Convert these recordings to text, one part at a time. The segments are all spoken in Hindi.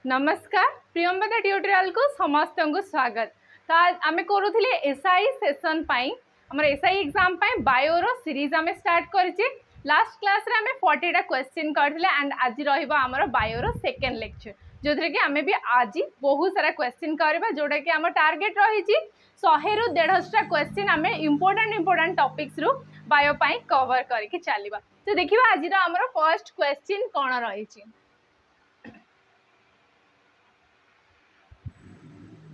नमस्कार प्रियंवदा ट्यूटोरियल को समस्त को स्वागत। तो आज आम करूँ एसआई सेशन आमर एसआई एग्जाम बायोर सीरीज आम स्टार्ट करें। लास्ट क्लास रे आम 40टा क्वेश्चन करते एंड आज रमर बायोर सेकेंड लेक्चर जो थी कि आम भी आज बहुत सारा क्वेश्चन करवा जोटा कि आम टार्गेट रही 100 ରୁ 150टा क्वेश्चन आम इंपोर्टाट टॉपिक्स रु बायो कवर करके चलवा। तो देखिए आज आमर फर्स्ट क्वेश्चन कौन रही।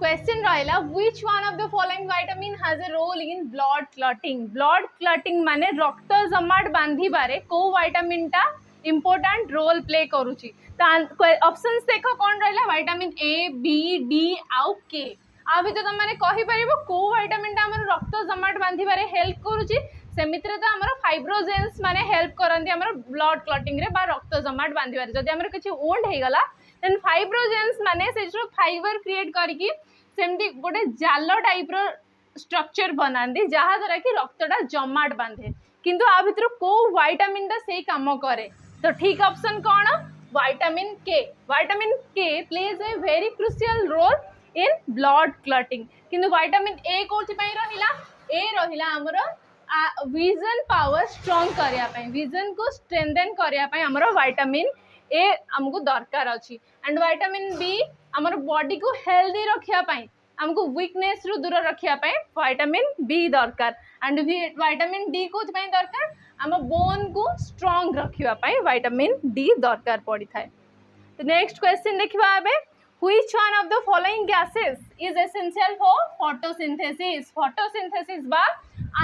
Question रहा which one of the following vitamin has a role in blood clotting? Blood clotting माने रक्त जमाट बांधिबारे को विटामिन टा important रोल प्ले करूची। ऑप्शंस देखो कौन रहा विटामिन ए बी डी आउ के आ भी तो तुम मैंने कहि परिबो को विटामिन टा हमर रक्त जमाट बांधिबारे हेल्प करूची। सेमित्रे तो हमर फाइब्रोजेंस माने हेल्प करंती हमर ब्लड क्लॉटिंग रे बा रक्त जमाट बांधिबारे। जदि हमर किछि वुंड हे गला देन फाइब्रोजेंस माने से जो फाइबर क्रिएट करके सेमती गोटे जाल टाइप रो स्ट्रक्चर बनाती जहाँ द्वारा कि रक्तटा जमाट बांधे। किंतु आ भितर को विटामिन टा से काम करे तो ठीक ऑप्शन कौन vitamin K. Vitamin K plays a very crucial role in blood clotting. किंतु विटामिन ए कोथि पई रहिला ए रहिला हमरो विजन पावर स्ट्रांग करिया पई विजन को स्ट्रेंथन करिया पई हमरो विटामिन ए हमको दरकार अच्छी। एंड विटामिन बी आमर बॉडी को हेल्दी रखिया पाई हमको वीकनेस रु दूर रखिया पाई विटामिन बी दरकार। एंड विटामिन डी को दरकार आम बोन को स्ट्रांग रखिया पाई विटामिन डी दरकार पड़ी थाए। तो नेक्स्ट क्वेश्चन देखिबा एबे which one of the following gases is essential for photosynthesis. Photosynthesis बा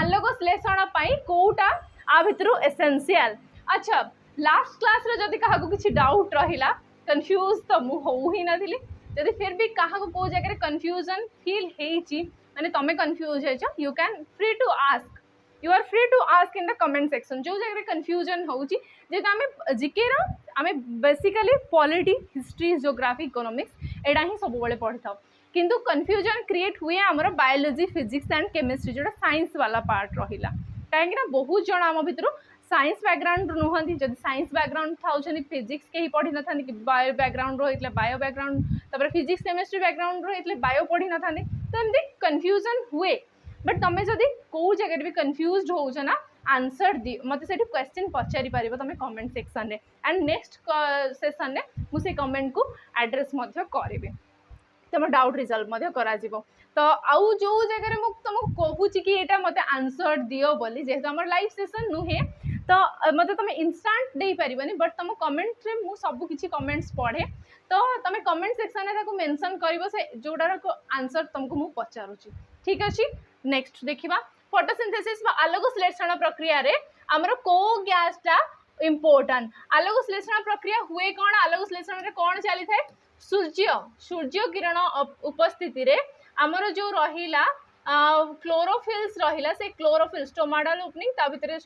आलोक श्लेषण पाई कोटा आ भितरु एसेंशियल। अच्छा लास्ट क्लास रे जदि कहा किसी डाउट रहिला कंफ्यूज तो मु हो ही नथिली जदि फिर भी कहा को जगह कंफ्यूजन फील हेची माने तमे कंफ्यूज हेछ you can free to ask you are free to ask in the comment section जो जगह कंफ्यूजन होची जेता हमें जीके रो हमें basically polity history geography economics एडा ही सब बेले पढ़ी थाओ। किंतु कंफ्यूजन क्रिएट हुए हमर बायोलॉजी फिजिक्स एंड केमिस्ट्री जोटा साइंस वाला पार्ट रहिला कहीं बहुत जन आम भितर साइंस बैकग्राउंड नुहति जब साइंस बैकग्राउंड था फिजिक्स कहीं पढ़ी न था कि बायो बैकग्राउंड रही बायो बैकग्राउंड तापर फिजिक्स केमिस्ट्री बैकग्राउंड रही बायो पढ़ी न था तो एमती कन्फ्यूजन हुए। बट तुम जदि कौ जगह भी कन्फ्यूज हो ना आंसर दि मत से क्वेश्चन पचारि पार तुम कमेंट सेक्शन में एंड नेक्स्ट सेशन में मुझे कमेंट को एड्रेस करी तुम डाउट रिजल्व करा तो आउ जो जगह तुमको कहूँ कि यहाँ मत आंसर दियो बोली जेहेतु आम लाइव सेशन नुहे तो मत तुम इंस्टांट दे पारिबनी बट तुम कमेंट रे मु सब किछि कमेंट्स पढ़े तो तुम कमेंट सेक्शन में मेंशन करिवो से जोडार को आंसर तुमको मु पचारुची। ठीक अछि नेक्स्ट देखिबा फोटोसिंथेसिस बा आलोक श्लेषण प्रक्रिया रे हमर को गैस टा इंपोर्टेंट। आलोक श्लेषण प्रक्रिया हुए कौन आलोक श्लेषण रे कौन चली थाए सूर्य किरण उपस्थिति रे आमर जो रहिला क्लोरोफिल्स रहिला से क्लोरोफिल्स स्टोमाटल ओपनिंग ता भितर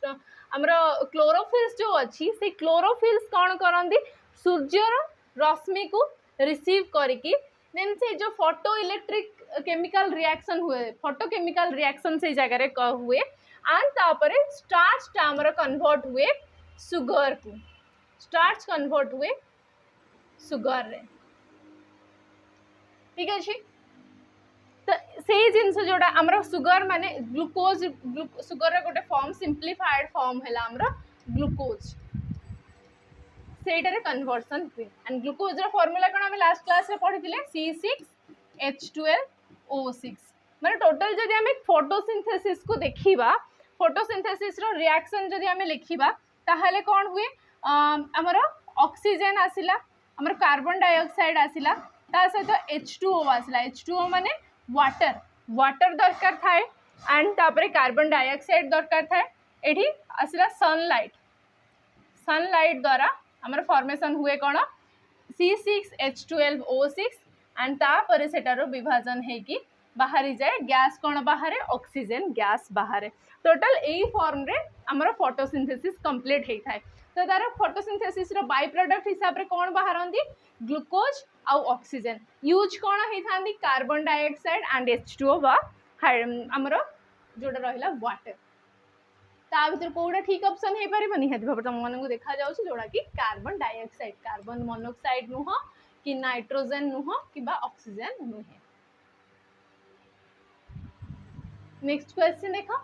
आमर क्लोरोफिल्स जो अच्छी से क्लोरोफिल्स कौन करती सूर्यर रश्मि को रिसीव करके देन से जो फोटो इलेक्ट्रिक केमिकल रिएक्शन हुए फोटोकेमिकल रिएक्शन से जगह हुए एंड तापर स्टार्च आमर कन्वर्ट हुए सुगर को स्टार्च कन्वर्ट हुए सुगर रे। ठीक अच्छे तो से जिनस जोड़ा आमर सुगर माने ग्लूकोज सुगर गोटे फॉर्म सिंप्लीफाइड फॉर्म है आमर ग्लूकोज सेटारे कन्वर्सन हुए एंड ग्लूकोज फॉर्मूला कौन आम लास्ट क्लास रे पढ़ी C6H12O6 माने टोटल जदि आम फोटोसिंथेसिस को देखिबा फोटोसिंथेसिस रो रिएक्शन जदि आम लिखिबा ताहले कौन हुए आमर ऑक्सीजन आसिला आमर कार्बन डाइऑक्साइड आसिला ता सहित H2O आसिला H2O माने वाटर वाटर दरकार थाए एंड तापरे कार्बन डाइऑक्साइड दरकार थाए एठी आसिला सनलाइट सनलाइट द्वारा आमर फॉर्मेशन हुए कौन C6H12O6 एंड तापर सेटारो विभाजन है कि बाहरी जाए गैस कौन बाहर ऑक्सीजन गैस बाहर टोटल यही फॉर्म रे आमर फोटोसिंथेसिस कंप्लीट होता है। तो तार फोटोसिंथेसिस रो बाय प्रोडक्ट हिसाब रे कौन बाहरती ग्लूकोज आउ ऑक्सीजन यूज कौन होता कार्बन डाइऑक्साइड एंड H2O बा आमर जोटा रहा वाटर ता भीतर कोड़ा ठीक ऑप्शन हो पार निहत भाव तुम मानक देखा जोड़ा कि कार्बन डाइऑक्साइड कार्बन मोनोक्साइड नुह कि नाइट्रोजन नुह कि ऑक्सीजन नुहे। नेक्स्ट क्वेश्चन देखो,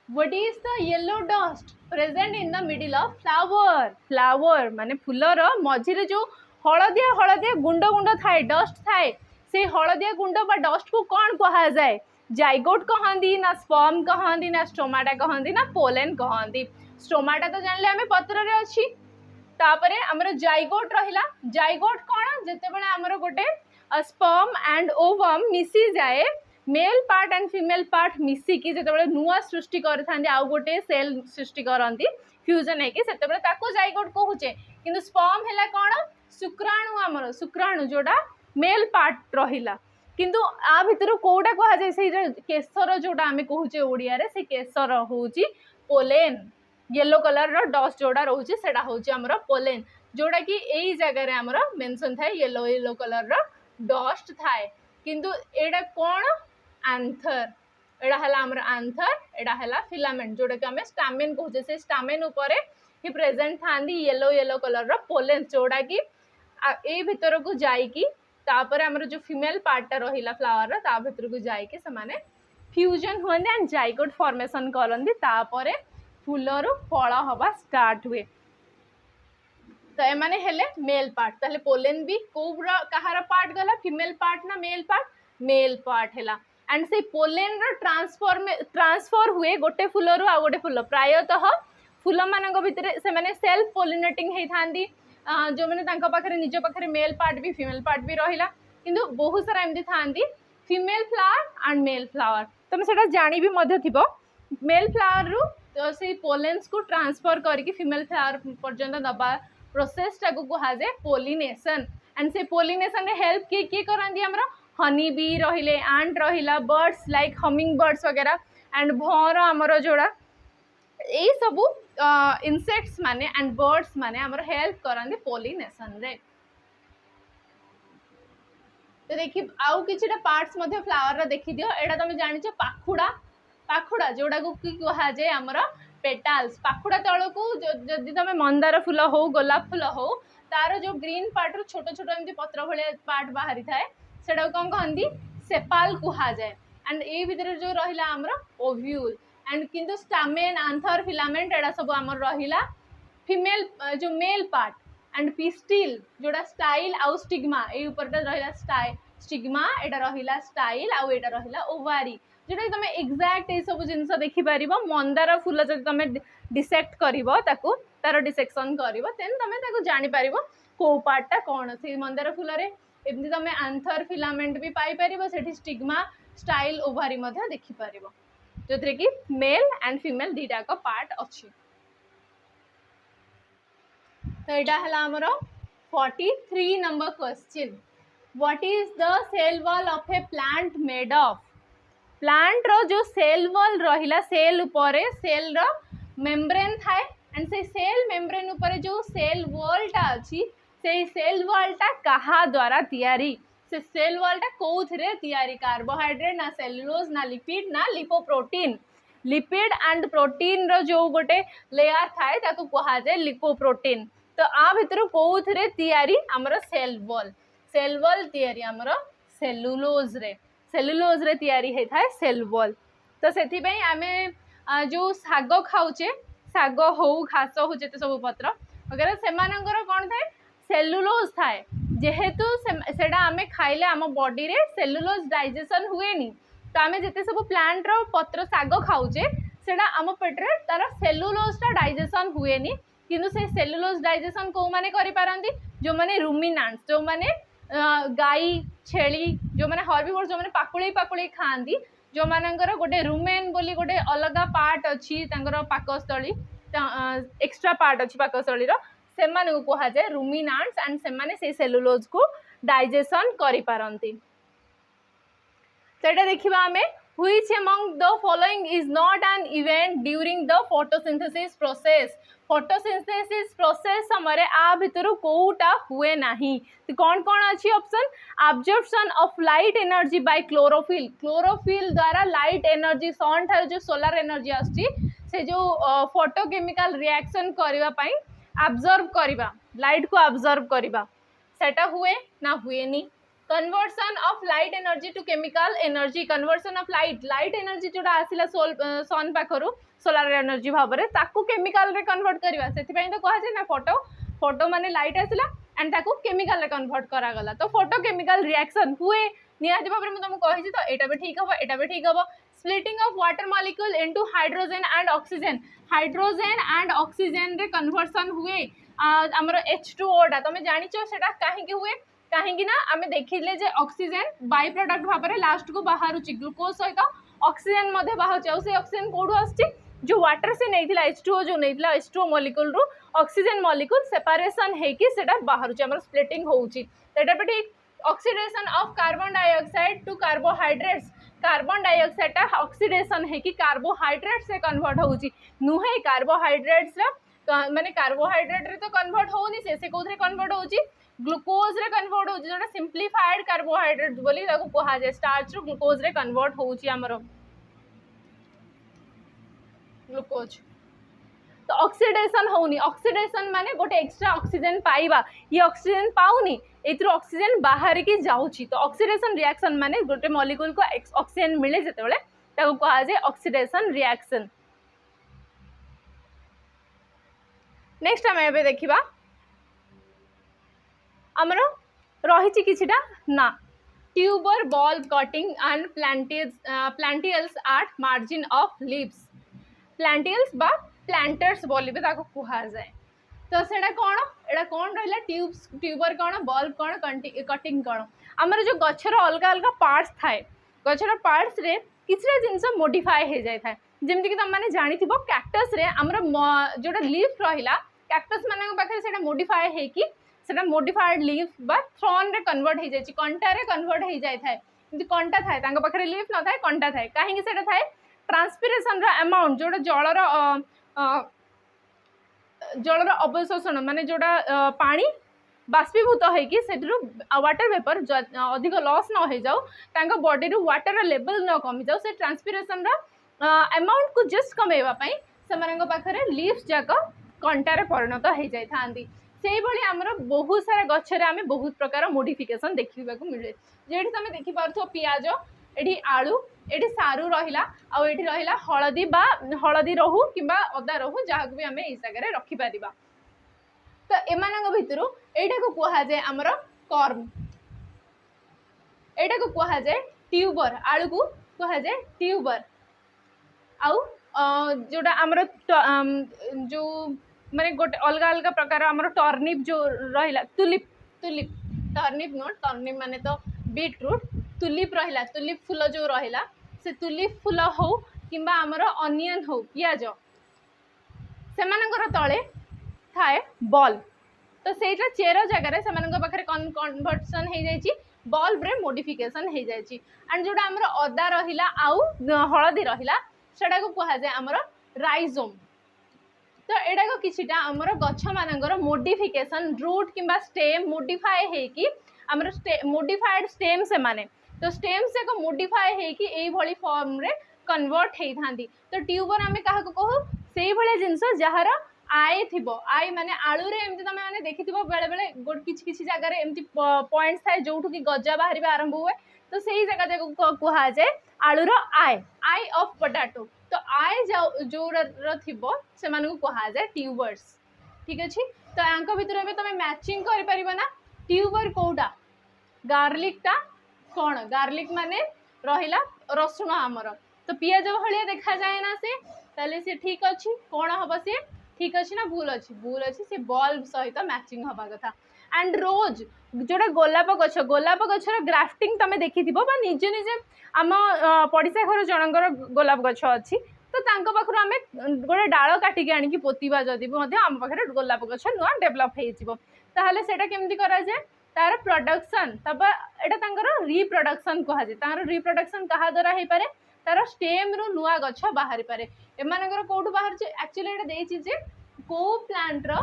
what is the yellow dust present in the middle of flower. Flower माने फूलर मझिरे जो हलदिया हलदिया गुंड गुंड थाए डस्ट थाए से हलदिया गुंड बा डस्ट को कौन कहा जाए? जाइगोट कहती ना स्पर्म कहती ना स्टोमाटा कहती ना पोलेन कहती। स्टोमाटा तो जानले आमे पत्र रे अछि, तापरे हमर जाइगोट रहिला। जाइगोट कौन जेते बेले हमर गोटे स्पर्म एंड ओवम मिसी जाए, male part and female part मिसिकी जेते नुआ सृष्टि करथांती आउ गोटे सेल सृष्टि करंती फ्यूजन है कि सेते बेले ताको जाइगोट कहूचे। किंतु स्पर्म हैला कोन शुक्राणु, हमर शुक्राणु जोडा मेल पार्ट रहिला। किंतु आ भितर कोडा कहा जाय से केसर जोडा आमे कहूचे ओडिया रे, से केसर होउची पोलेन। येलो कलर रो डस्ट जोडा रहउची सेडा होउची हमर पोलेन, जोडा कि एई जगह रे हमर मेंशन थाए येलो येलो कलर रो डस्ट थाए। किंतु एडा कोन आंथर, एडा हला हमर आंथर, एडा हला फिलामेंट जोडा कि हमें स्टामेन कहूचे। से स्टामेन ऊपर ही प्रेजेंट थांदी येलो येलो कलर रो पोलेन, जोडा कि ए भितर को जाई कि तापर हमर जो फीमेल पार्ट रहिला फ्लावर रा ता भितर को जाई कि समाने फ्यूजन होंदे एंड जाइगोट फॉर्मेशन करंदी, तापर फूलर फल हवा स्टार्ट हुए। तो ए माने हेले मेल पार्ट, ताले पोलेन भी कोबरा कहार पार्ट गला, फीमेल पार्ट ना मेल पार्ट? मेल पार्ट हेला। एंड से पोलेन रो ट्रांसफर हुए गोटे फूलर आ गोटे फूल। प्रायतः फूल मानक भितर से माने सेल्फ पोलिनेटिंग हेई थांदी, जो मैंने तांका पाखरे निज पाखरे मेल पार्ट भी फीमेल पार्ट भी रहिला। किंतु बहुत सारा एमती थांदी female flower and male flower. तुम सेटा जानी भी मध्य थिबो, मेल फ्लावर रु तो से पोलेन्स को ट्रांसफर करके फीमेल फ्लावर पर्यंत दबा प्रोसेस टाको कहा जाए पोलिनेशन। एंड से पोलिनेशन रे हेल्प किए करंदी हमरा हनी बी रहिले, आंट रहिला, बर्ड्स लाइक हमिंग बर्ड्स वगैरह एंड भौर हमर जोड़ा यही सबू इनसेक्ट्स माने एंड बर्ड्स माने हमर हेल्प करंदी पोलिनेशन रे। तो देखि आउ किछटा पार्ट्स मध्ये फ्लावर रा देखि दियो। एडा तुम जानि छ पाखुडा, पाखुडा जोडा को की कहा जाए हमर पेटाल्स। पाखुडा तळ को जदि तुम मंदार फूल हो गोलाप फूल हो तार जो ग्रीन पार्ट रो छोटो छोटो एमती पत्र भले पार्ट बाहरी थाए सेडा कोन कहंदी सेपाल कहा जाए। एंड ए भीतर जो रहिला हमर ओव्यूल एंड किंतु स्टामेन आंथर फिलामेंट एडा सब हमर रहिला फीमेल जो मेल पार्ट एंड पिस्टिल जोडा स्टाइल आउ स्टिग्मा ए ऊपर रहिला स्टिग्मा, एडा रहिला स्टाइल आउ एडा रहिला ओवारी, जोटा तुम एक्जाक्ट ये सब जिनस देखि पारिबो। मंदार फूल जब तुम डिसेक्ट करिवो ताकू तार डिसेक्शन करिवो देन तुम ताकू जानि पारिबो को पार्टटा कोन। से मंदार फूल रे एमती तुम आंथर फिलामेंट भी पाई पारिबो, सेठी स्टिग्मा स्टाइल ओवारी मध्ये देखि पारिबो, जो कि मेल एंड फीमेल दीटा का पार्ट अच्छी। तो यहाँ है आमर 43 number question, what is the cell wall of a plant made of. Plant रो जो सेल वॉल रहिला, सेल ऊपर सेल रो मेम्ब्रेन थाए एंड से सेल मेम्ब्रेन ऊपर जो सेल वॉल टा अच्छी से सेल वॉल टा कहा द्वारा तैयारी। से सेल वॉल टा कोउथरे तैयारी, कार्बोहाइड्रेट ना सेलुलोज ना लिपिड ना लिपोप्रोटीन। लिपिड एंड प्रोटीन रो जो गोटे लेयर थाए ताको कहा जाए लिपोप्रोटीन। तो आ भितर कोउथरे तैयारी हमर सेल वॉल। सेल वॉल तैयारी हमर सेलुलोज रे तैयारी है थाए सेल वॉल। तो सेथि पई आमे जो साग खाउचे, साग हो घास हो जेते सब पत्र वगैरह सेमानंकर कोन थाए सेलुलोज थाए। जेहेतु सेडा आमे खाइले आम बॉडी रे सेलुलोज डाइजेशन हुएनी, तो आमे जेते सब प्लांट रो पत्र साग खाउचे सेडा आम पेट रे तार सेलुलोज टा डाइजेशन हुएनी। किंतु से सेलुलोज डाइजेशन को माने करि पारंती जो माने रुमिनांट्स, जो माने गाई छेली, जो माने हर्बिवोर्स, जो माने पाकुली पाकुली खांदी, जो मानकर गोटे रुमेन बोली गोटे अलग पार्ट अच्छी तांकर पाकस्थली एक्स्ट्रा पार्ट अच्छी पाकस्थली रो सेमाने को कहा जाए रुमिनांट्स एंड सेमाने से सेलुलोज को डाइजेशन करि पारंती। सेटा देखिबा हमें which among the following is not an event during the photosynthesis process। photosynthesis process समय आ भितर कोउटा हुए नहीं। तो कौन कौन अच्छी option, absorption of light energy by chlorophyll। chlorophyll द्वारा लाइट एनर्जी सन ठार जो सोलार एनर्जी आछि से जो फोटोकेमिकल रिएक्शन करबा पई अब्जॉर्ब करबा, लाइट को अब्जॉर्ब करबा सेटा हुए ना हुए नी conversion of light energy to chemical energy conversion of light energy जोड़ा आसिला सन पाखरु सोलार एनर्जी भाव में ताकू केमिकल रे कन्वर्ट करवा से तो कह जाए ना फोटो माने लाइट आसिला एंड ताकू केमिकल रे कन्वर्ट करा गला तो फोटो केमिकल रिएक्शन हुए निहाती भाव में तुमको कहि तो एटा भी ठीक हबो एटा भी ठीक हबो splitting of water molecule into hydrogen and oxygen रे कन्वर्सन हुए हमर H2O टा तुम जानिचो सेटा काहे हुए कहीं ना आम देखिले जे ऑक्सीजन बाय प्रोडक्ट भाव में लास्ट को बाहर ग्लूकोज सहित ऑक्सीजन बाहर ऑक्सीजन कौटू आसची जो वाटर से नहीं H2O जो नहीं H2O मॉलिक्यूल रु ऑक्सीजन मॉलिक्यूल सेपरेशन हेकी सेटा बाहर हमर स्प्लिटिंग होउची सेटा पे ठीक oxidation of carbon dioxide to carbohydrates carbon dioxide टा ऑक्सीडेशन हेकी कार्बोहाइड्रेट से कन्वर्ट होउची नुहे कार्बोहाइड्रेट्स माने कार्बोहाइड्रेट रे तो कन्वर्ट होउनी से कोथरे कन्वर्ट होउची ग्लूकोज रे कन्वर्ट होउची जोटा सिंप्लीफाइड कार्बोहाइड्रेट बोली ताको कहा जाय स्टार्च रो ग्लूकोज रे कन्वर्ट होउची हमरो ग्लूकोज तो ऑक्सीडेशन होउनी ऑक्सीडेशन माने गोटे एक्स्ट्रा ऑक्सीजन पाइबा ये ऑक्सीजन पाउनी एथरो ऑक्सीजन बाहर की जाउची तो ऑक्सीडेशन रिएक्शन माने गोटे मॉलिक्यूल को ऑक्सीजन मिले जते बेले ताको कहा जाय ऑक्सीडेशन रिएक्शन नेक्स्ट हम एबे देखिबा आमर रही किछिटा ना tuber bulb cutting and plantlets at margin of leaves plantlets बा प्लांटर्स बोली ताको कहा जाए तो सेटा कौन एटा कौन रहिला ट्यूबर कौन बल्ब कौन कटिंग कौन आमर जो गछर अलग अलग पार्ट्स थाए गछर पार्ट्स रे किछटा जिनस मॉडिफाई हो जाए था जेमति कि तुम माने जानि थिबो कैक्टस रे आमर जोटा लीफ रहिला कैक्टस मानक पाखरे सेटा मॉडिफाई हे कि सेटा मॉडिफाइड लीफ बा थ्रॉन रे कन्वर्ट हो जाय कंटा रे कन्वर्ट हो जाय थाए किंतु कंटा थाए तांको पाखरे लीफ न थाए कंटा थाए काहे सेटा थाए ट्रांसपिरेशन रो अमाउंट जोटा जलर अवशोषण माने जोटा पानी बाष्पीभूत होगी से वाटर वेपर अधिक लॉस न हो जाऊ तांको बॉडी रू वाटर लेवल न कमी जाऊ से ट्रांसपिरेशन रो अमाउंट को जस्ट कमेवाई से पाखरे लीव्स जाक कंटार परिणत हो जाई थांती से भली आमर बहुत सारा गच्छरे आमे बहुत प्रकार मॉडिफिकेशन देखिबा को मिले जेठी तमे देखि पारथो पियाज एठी आलू एठी सारू रहिला आ एठी रहिला हळदी बा हळदी रहू किंबा अदा रहू जहाक भी आमे ई जगह रखि परिबा तो एमानक भितरु एटा को कहा जाय आमर कर्म एटा को कहा जाय ट्यूबर आलू को कहा जाय ट्यूबर आउ जोटा आमर जो माने गोटे अलग अलग प्रकार आमर टर्निप जो रहिला tulip tulip turnip note turnip माने तो बीटरूट तुलिप रहिला तुलिप फूल जो रहिला से तुलिप फूल हो किंबा आमर अनियन हो पियाज से मानकर तले थाए बल्ब तो सेटा चेर जगह से पाखे कन्वर्सन हो जाइए बल्ब रे मॉडिफिकेशन हो जाइए एंड जोटा आमर अदा रहिला आउ हळदी रहिला सेटा को कहा जाए आमर राइजोम तो एटा किछिटा आमर गछ मानकर मॉडिफिकेशन रूट किंबा स्टेम मॉडिफाई हेकी आमर मॉडिफाइड स्टेम से माने तो स्टेम से को मॉडिफाई हेकी एई भली फॉर्म रे कन्वर्ट हेई थांदी तो ट्यूबर आमे काहा को कहू सेई भली जिंस जहार आय थिबो आय माने आलू रे एमति तमे माने देखिथिबो बेले बेले गोट किछि जगह रे एमति पॉइंट्स थाए जोठु की गजा बाहरिबा आरंभ हुए तो सेई जगह को कहा जाए आलू रो आय ऑफ पोटैटो तो आय जो थिबो से मानू कहा जाए ट्यूबर्स ठीक अछि तो आंक भितर एबे तमे मैचिंग करि परिबो ना ट्यूबर कोउटा गार्लिक टा कोन गार्लिक माने रहिला रसुण आमर तो पियाज भलिया देखा जाए ना से ताले से ठीक अछि कोन हबो से ठीक अछि ना भूल अछि से बल्ब सहित मैचिंग हबा कथा एंड रोज जोटा गोलाप गछर ग्राफ्टिंग तमे देखिथिबो बा निजे निजे आम पड़िसा घर जनकर गोलाप गछ अच्छी तो तांको पाखरु आमे गोटे डाल काटिकी आनिकी पोतीबा जदि मध्य आम पाखरे गोलाप गछ नुआ डेभलप हेजिबो ताहले सेटा केमति करा जाय तार प्रोडक्शन तब एटा तांकर रिप्रोडक्शन कहा जाय तार रिप्रोडक्शन कहा द्वारा हे पारे तार स्टेम रु नुआ गछ बाहरी पारे एमानकर कोठु बाहर जे एक्चुअली एटा देछि जे को प्लांट रो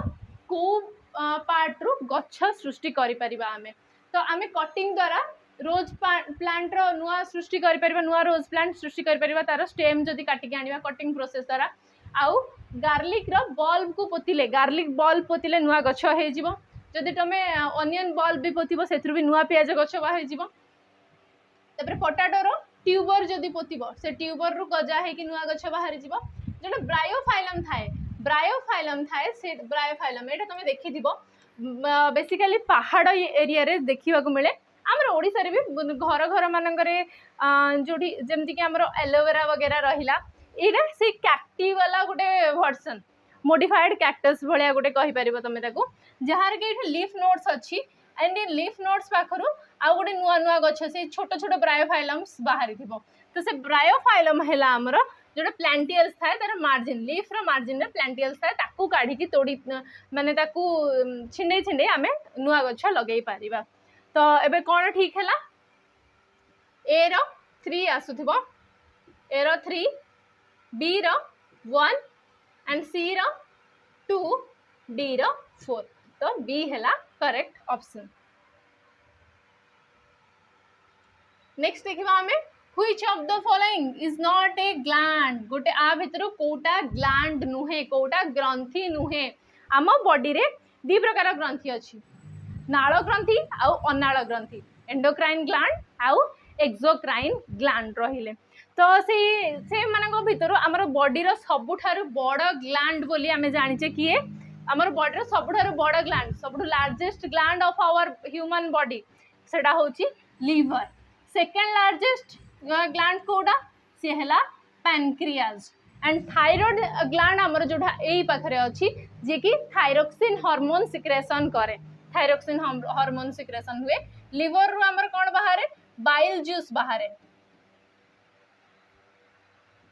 को पार्ट रु गछ सृष्टि करि परिबा आमे तो आमे कटिंग द्वारा रोज प्लांट रो नुआ सृष्टि करि परिबा नुआ रोज प्लांट सृष्टि करि परिबा तार स्टेम जदि काटि के आनिबा कटिंग प्रोसेस द्वारा आउ गार्लिक रो बल्ब को पोतिले गार्लिक बल्ब पोतिले नुआ गछ हे जिवो जदि तुमे अनियन बल्ब भी पोतिबो सेथुर भी नुआ पियाज गछ बाहर जीवो तापर पोटाटोर ट्यूबर जदि पोतिबो से ट्यूबर रु गजा है कि नुआ गछ बाहर जीवो जोटा ब्रायोफाइलम थाए से ब्रायोफाइलम एटा तुमे देखि दिबो बेसिकली पहाड़ एरिया रे देखिबा को मिले आमर ओडिसा रे भी घर घर मानकरे जोडी जेमति कि आमर एलोवेरा वगैरह रहिला एरा से कैक्टी वाला गोटे वर्जन मोडिफाइड कैक्टस भलिया गोटे कहि परिबो तमे ताको जहार के एठी लीफ नोड्स अछि एंड इन लीफ नोड्स पाखरु आ गोटे नुआ नुआ गछ से छोट छोट ब्रायोफाइलम्स बाहरी थिबो तो से ब्रायोफाइलम हैला हमर जोटा प्लांटियल्स थाए तार मार्जिन लीफ रो मार्जिन रे प्लांटियल्स थाए ताकू काढी की तोडी माने ताकू छिंडे छिंडे आमे नुआ गछ लगेई पारिबा तो एबे कोन ठीक हैला ए रो 3 आसुथिबो ए रो 3 बी रो 1 एंड सी रो 2 डी रो 4 तो बी हैला करेक्ट ऑप्शन नेक्स्ट देखिबा हमें Which of the following is not a gland गोटे आ भितर कोटा ग्लैंड नुहे कोटा ग्रंथि नुहे आम बॉडी रे दी प्रकार ग्रंथि अछि नाड़ ग्रंथि आउ अनाड़ ग्रंथि एंडोक्राइन ग्लैंड आउ एक्सोक्राइन ग्लैंड रहिले तो से मानक भितर आमर बॉडी रो सबुठारु बड़ ग्लैंड बोली आमे जानिचे किए आमर बॉडी रो सबुठारु बड़ ग्लैंड सबुठु largest gland of our human body सेटा होची लिवर सेकंड लार्जेस्ट ग्लैंड कोडा से हला पैनक्रियाज एंड थायराइड ग्लैंड हमर जोडा एई पाखरे अछि जे कि थायरोक्सिन हार्मोन सिक्रेशन करे थायरोक्सिन हार्मोन सिक्रेशन हुए लिवर रु हमर कोन बाहरे बाइल जूस बाहरे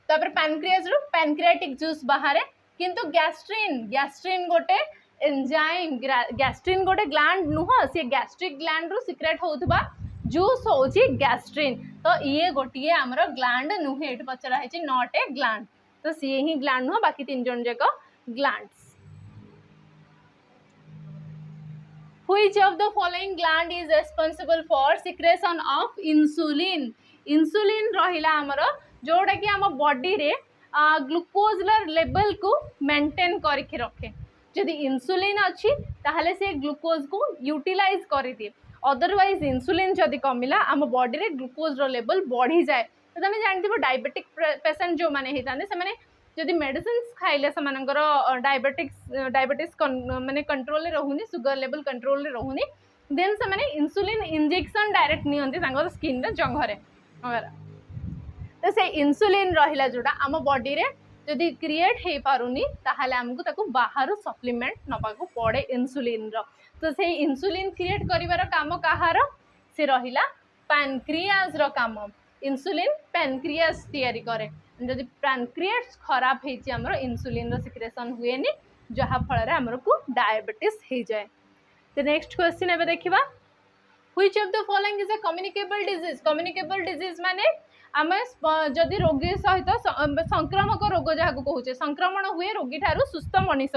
तापर पैनक्रियाज रु पैनक्रियाटिक जूस बाहरे किंतु गैस्ट्रिन गोटे एंजाइम गैस्ट्रिन गोटे ग्लैंड नुह से गैस्ट्रिक ग्लैंड रु सिक्रेट होउतबा जूस होची गैस्ट्रिन तो ये गोटे आमर ग्लैंड नुहे ये पचरा है नॉट ए ग्लैंड तो सी ही ग्लैंड नुह बाकी 3 जन जाक glands Which of the following gland is responsible for secretion of insulin insulin रहिला आमर जोटा कि आम बॉडी रे ग्लूकोज लेवल को मेंटेन करके रखे जदि इंसुलिन अच्छी ताहले से ग्लूकोज को यूटिलाइज कर दिए अदरवाइज इंसुलिन जदि कमिला आम बॉडी रे ग्लूकोज रो लेवल बढ़ी जाए तो तुम जानथिबो डायबिटिक पेशेंट जो माने हेताने से माने जदि मेडिसिन्स खाइले से मानकर डायबिटीज माने कंट्रोल रहूनी सुगर लेवल कंट्रोल रहूनी देन से माने इंसुलिन इंजेक्शन डायरेक्ट नियंती तांगर स्किन रे जंघरे तो से इंसुलिन रहिला जोटा आम बॉडी रे जदि क्रिएट हे पारुनी ताहाले हमकु ताकू बाहर सप्लीमेंट नबा को पड़े इंसुलिन रो तो से इंसुलिन क्रिएट करिवार काम कहार से रहिला पैनक्रियाज रो काम इंसुलिन पैनक्रियाज तैयारी करे जदि पैनक्रियाज खराब हेची हमर इंसुलिन रो सिक्रेशन हुएनी जहा फल रे हमर को डायबिटीज हे जाए तो नेक्स्ट क्वेश्चन एबे देखिबा which of the following is a communicable disease माने आम जदि रोगी सहित संक्रामक रोग जहाँ कहूचे संक्रमण हुए रोगी ठारू सुस्थ मनीष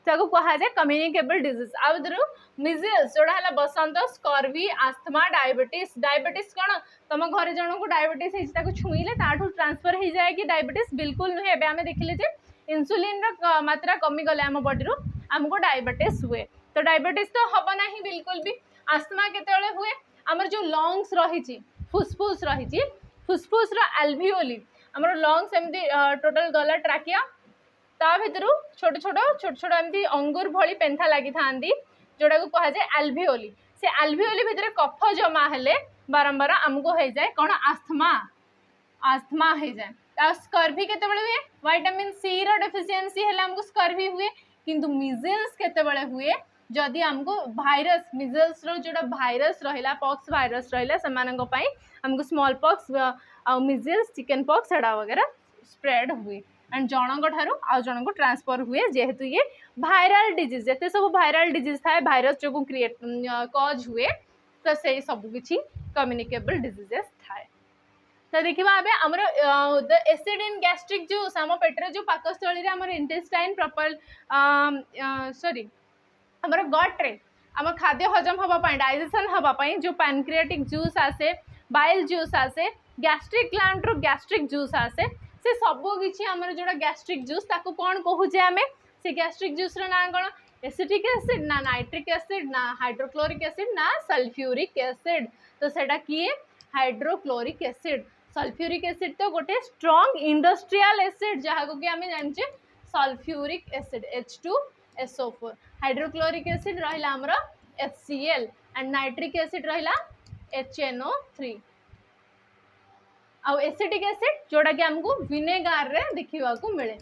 को कहा जाए कम्युनिकेबल डिजीज आदर मिजल्स जोड़ा है बसंत स्कर्वी आस्थमा डायबिटीज कौन तुम घर जन को डायबिटीज छुईले ताठू ट्रांसफर हो जाए कि डायबिटीज बिल्कुल नुहे एबे आमे देखिले जे इंसुलिन मात्रा कमी गले आम बॉडी आमको डायबिटीज हुए तो डायबिटीज तो हम ना बिल्कुल भी आस्थमा केतेबेले हुए आमर जो लंग्स रही फुसफुस रही फुसफुस एल्वियोली आमर लंग्स एमती टोटल गला ट्राकिया ता भितर छोट छोट एमती अंगूर भली पेंथा लगी था जोटा को कहा जाए एल्वियोली से एल्वियोली भितर कफ जमा हेले बारंबार आमको हो जाए कौन आस्थमा हो जाए स्कर्वी केतेबेले हुए विटामिन सी रो डेफिशिएंसी हेले हमको स्कर्वी हुए किंतु मिजल्स केतेबेले हुए जदि हमको भाइरस मिजल्स रो जोटा भाइरस रहिला पॉक्स भाइरस रहिला सेमानक पई हमको small pox measles chicken pox एडा वगैरह स्प्रेड हुए एंड जनक ठारू आ जनक ट्रांसफर हुए जेहेतु ये भाइराल डिजीज जते सब भाइराल डिजीज थाए भाइरस जो क्रिएट कॉज हुए तो से सब किछि कम्युनिकेबल डिजीजेस थाए तो देखिबा आबे हमर the acid in gastric juice हम पेटरे जो पाकस्थली रे हमर इंटेस्टाइन प्रॉपर सॉरी हमर गट रे हम खाद्य हजम हवा पाई डाइजेशन हवा पाई जो पैनक्रियाटिक जूस आसे बाइल जूस आसे गैस्ट्रिक ग्लैंड रो गैस्ट्रिक जूस आसे से सब किछि हमर जोड़ा गैस्ट्रिक जूस ताको कोन कहूचे आमे से गैस्ट्रिक जूस रो ना कोन एसिटिक एसिड ना नाइट्रिक एसिड ना हाइड्रोक्लोरिक एसिड ना सल्फ्यूरिक एसिड तो सेटा किए हाइड्रोक्लोरिक एसिड सल्फ्यूरिक एसिड तो गोटे स्ट्रॉन्ग इंडस्ट्रियल एसिड जहाँ को कि आम जाने sulphuric acid H2SO4 hydrochloric acid रहा आमर HCl एंड नाइट्रिक एसिड रहा HNO3 आउ एसिटिक एसिड जोड़ा कि हमको विनेगार रे देखा मिले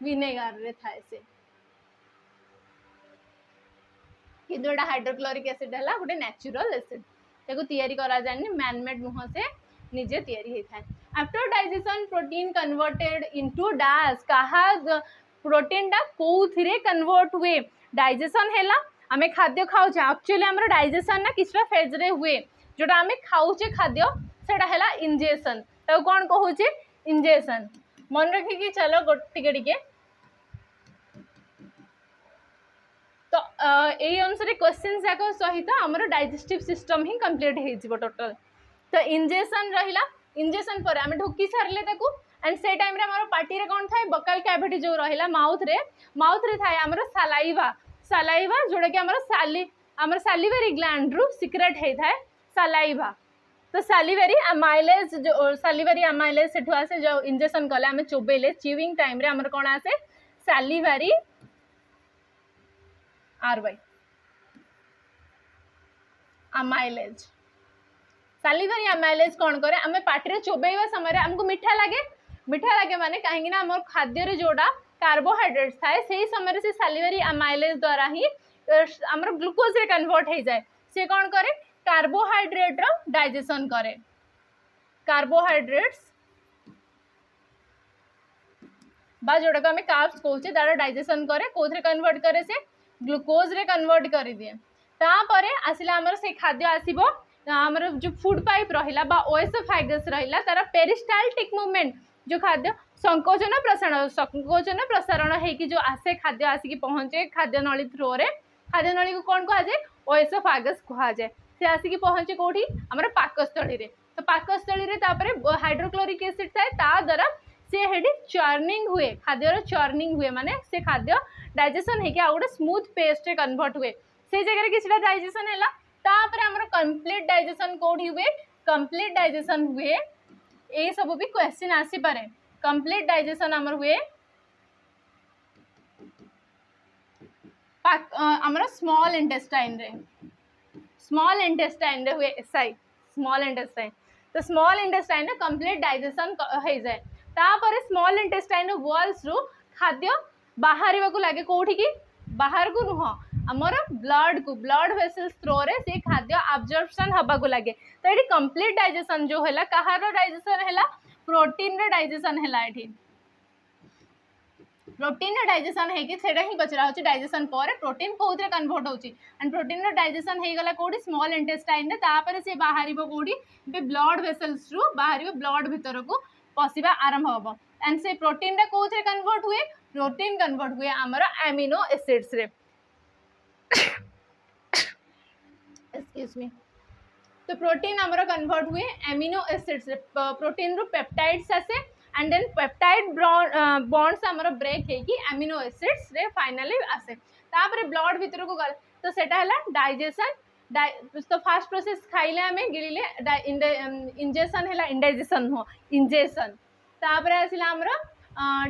विनेगार रे थाए से कि जोड़ा हाइड्रोक्लोरिक एसिड है गोटे नेचुरल एसिड ताको तैयारी करा जानी मैनमेड नुह से निजे तैयारी होता है after digestion protein converted into dash कहा प्रोटीन टा कोथिरे कन्वर्ट हुए डाइजेशन हैला आमे खाद्य खाऊचे एक्चुअली हमर डाइजेशन ना किछटा फेज रे हुए जोटा आमे खाऊचे खाद्य सेटा हैला इंजेक्शन तो कौन कहूचे इंजेक्शन मन रखी कि चलो टिके टिके तो यही अनुसार क्वेश्चन जाक सहित आमर डाइजेस्टिव सिस्टम ही कंप्लीट हो टोटल तो इंजेक्शन रहिला इंजेक्शन पर आम ढुकी सारे एंड से टाइम आम पार्टी रे कौन थाए बकाल कैविटी जो रहिला माउथ रे थाए आमर सालाइवा सालाइवा जोड़ा कि आमर सालिवरी ग्लैंड रु सिक्रेट होता है सालाइवा तो सालिवरी अमाइलेज जो सालिवरी अमाइलेज से आसे जो इंजेक्शन कले आम चोबेले चिविंग टाइम रे आमर कौन आसे सालिवरी आरवाई अमाइलेज सालिवरी अमाइलेज कौन करे आम पार्टी चोबेवा समय आमको मीठा लगे माने कहीं आम खाद्य रे जोड़ा कार्बोहाइड्रेट थाए से समय से सालिवरी अमाइलेज द्वारा ही आमर ग्लूकोज रे कन्वर्ट हो जाए से कौन करे कार्बोहाइड्रेट रो डाइजेशन करे कार्बोहाइड्रेट्स बा जोड़ा को आम कार्ब्स कहूचे तार डाइजेशन करे कोथरे कन्वर्ट करे से ग्लूकोज रे कन्वर्ट कर दिए तापर आसला आमर से खाद्य आसीबो आमर जो फूड पाइप रहिला बा ओएसोफेगस रहिला तार पेरिस्टाल्टिक मूवमेंट जो खाद्य संकोचन प्रसारण है जो आसे खाद्य आसिक पहुँचे खाद्य नली थ्रो रे खाद्य नली को कौन कह जाए ओएसोफेगस कह जाए से आसिक पहुँचे कौटी आमर पाकस्थली रे तो पाकस्थली रे तापरे हाइड्रोक्लोरिक एसिड थाए ता द्वारा से हेडी चर्निंग हुए खाद्यर चर्निंग हुए माने से खाद्य डाइजेशन है कि गोटे स्मूथ पेस्ट रे कन्वर्ट हुए से जगह किसी डाइजेशन है तापर आमर कंप्लीट डाइजेशन कौटी हुए कंप्लीट डाइजेशन हुए ये सब भी क्वेश्चन आसी पारे कंप्लीट डाइजेशन आमर हुए आमर स्मॉल इंटेस्टाइन रे हुए एसआई स्मॉल इंटेस्टाइन तो स्मॉल इंटेस्टाइन रे कंप्लीट डाइजेशन हो जाए तापर स्मॉल इंटेस्टाइन वॉल्स रु खाद्य बाहर को लगे कौटी की बाहर को नुह आमर ब्लड वेसल्स थ्रो रे से खाद्य अब्जॉर्प्शन हवा को लगे तो ये कंप्लीट डाइजेशन जो है कहार डाइजेशन है प्रोटीन रे डाइजेशन है प्रोटीन रे डाइजेशन है कि सेटा ही बचरा होची डाइजेशन पर प्रोटीन कोथरे कन्वर्ट होची एंड प्रोटीन रे डाइजेशन हे गला कोडी स्मॉल इंटेस्टाइन रे तापर से बाहरिबो कोडी बे ब्लड वेसल्स रु बाहरिबो ब्लड भीतर को पसिबा आरंभ होबो एंड से प्रोटीन रे कोथरे कन्वर्ट हुए प्रोटीन कन्वर्ट हुए आमर एमिनो एसिड्स रे एक्सक्यूज मी तो प्रोटीन आमर कन्वर्ट हुए एमिनो एसिड्स रे प्रोटीन रु पेप्टाइड्स आसे एंड देन पेप्टाइड बॉन्ड्स आमर ब्रेक है कि एमिनो एसिड्स रे फाइनली आसे तापर ब्लड भीतर को गले तो सेटा हला डाइजेशन तो फास्ट प्रोसेस खाइले आमे गिलिले इंजेक्शन हला इंडाइजेशन हो इंजेक्शन तापर आसिला आमर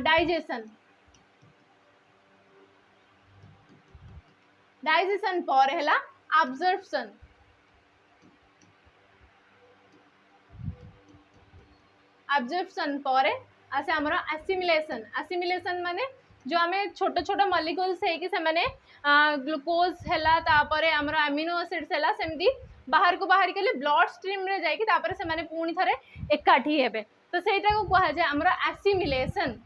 डाइजेशन पर है अब्जॉर्प्शन अब्जॉर्प्शन पर आसे आमर एसिमिलेशन माने जो आम छोट छोट मलिक्यूल्स है कि ग्लूकोज है तापर आमर एमिनो एसिड्स है सेमती बाहर को बाहर के ब्लड स्ट्रीम रे जाइए तापर से पुणी थे एकाठी हेबे तो सेटा को कहा जाए आमर एसिमिलेशन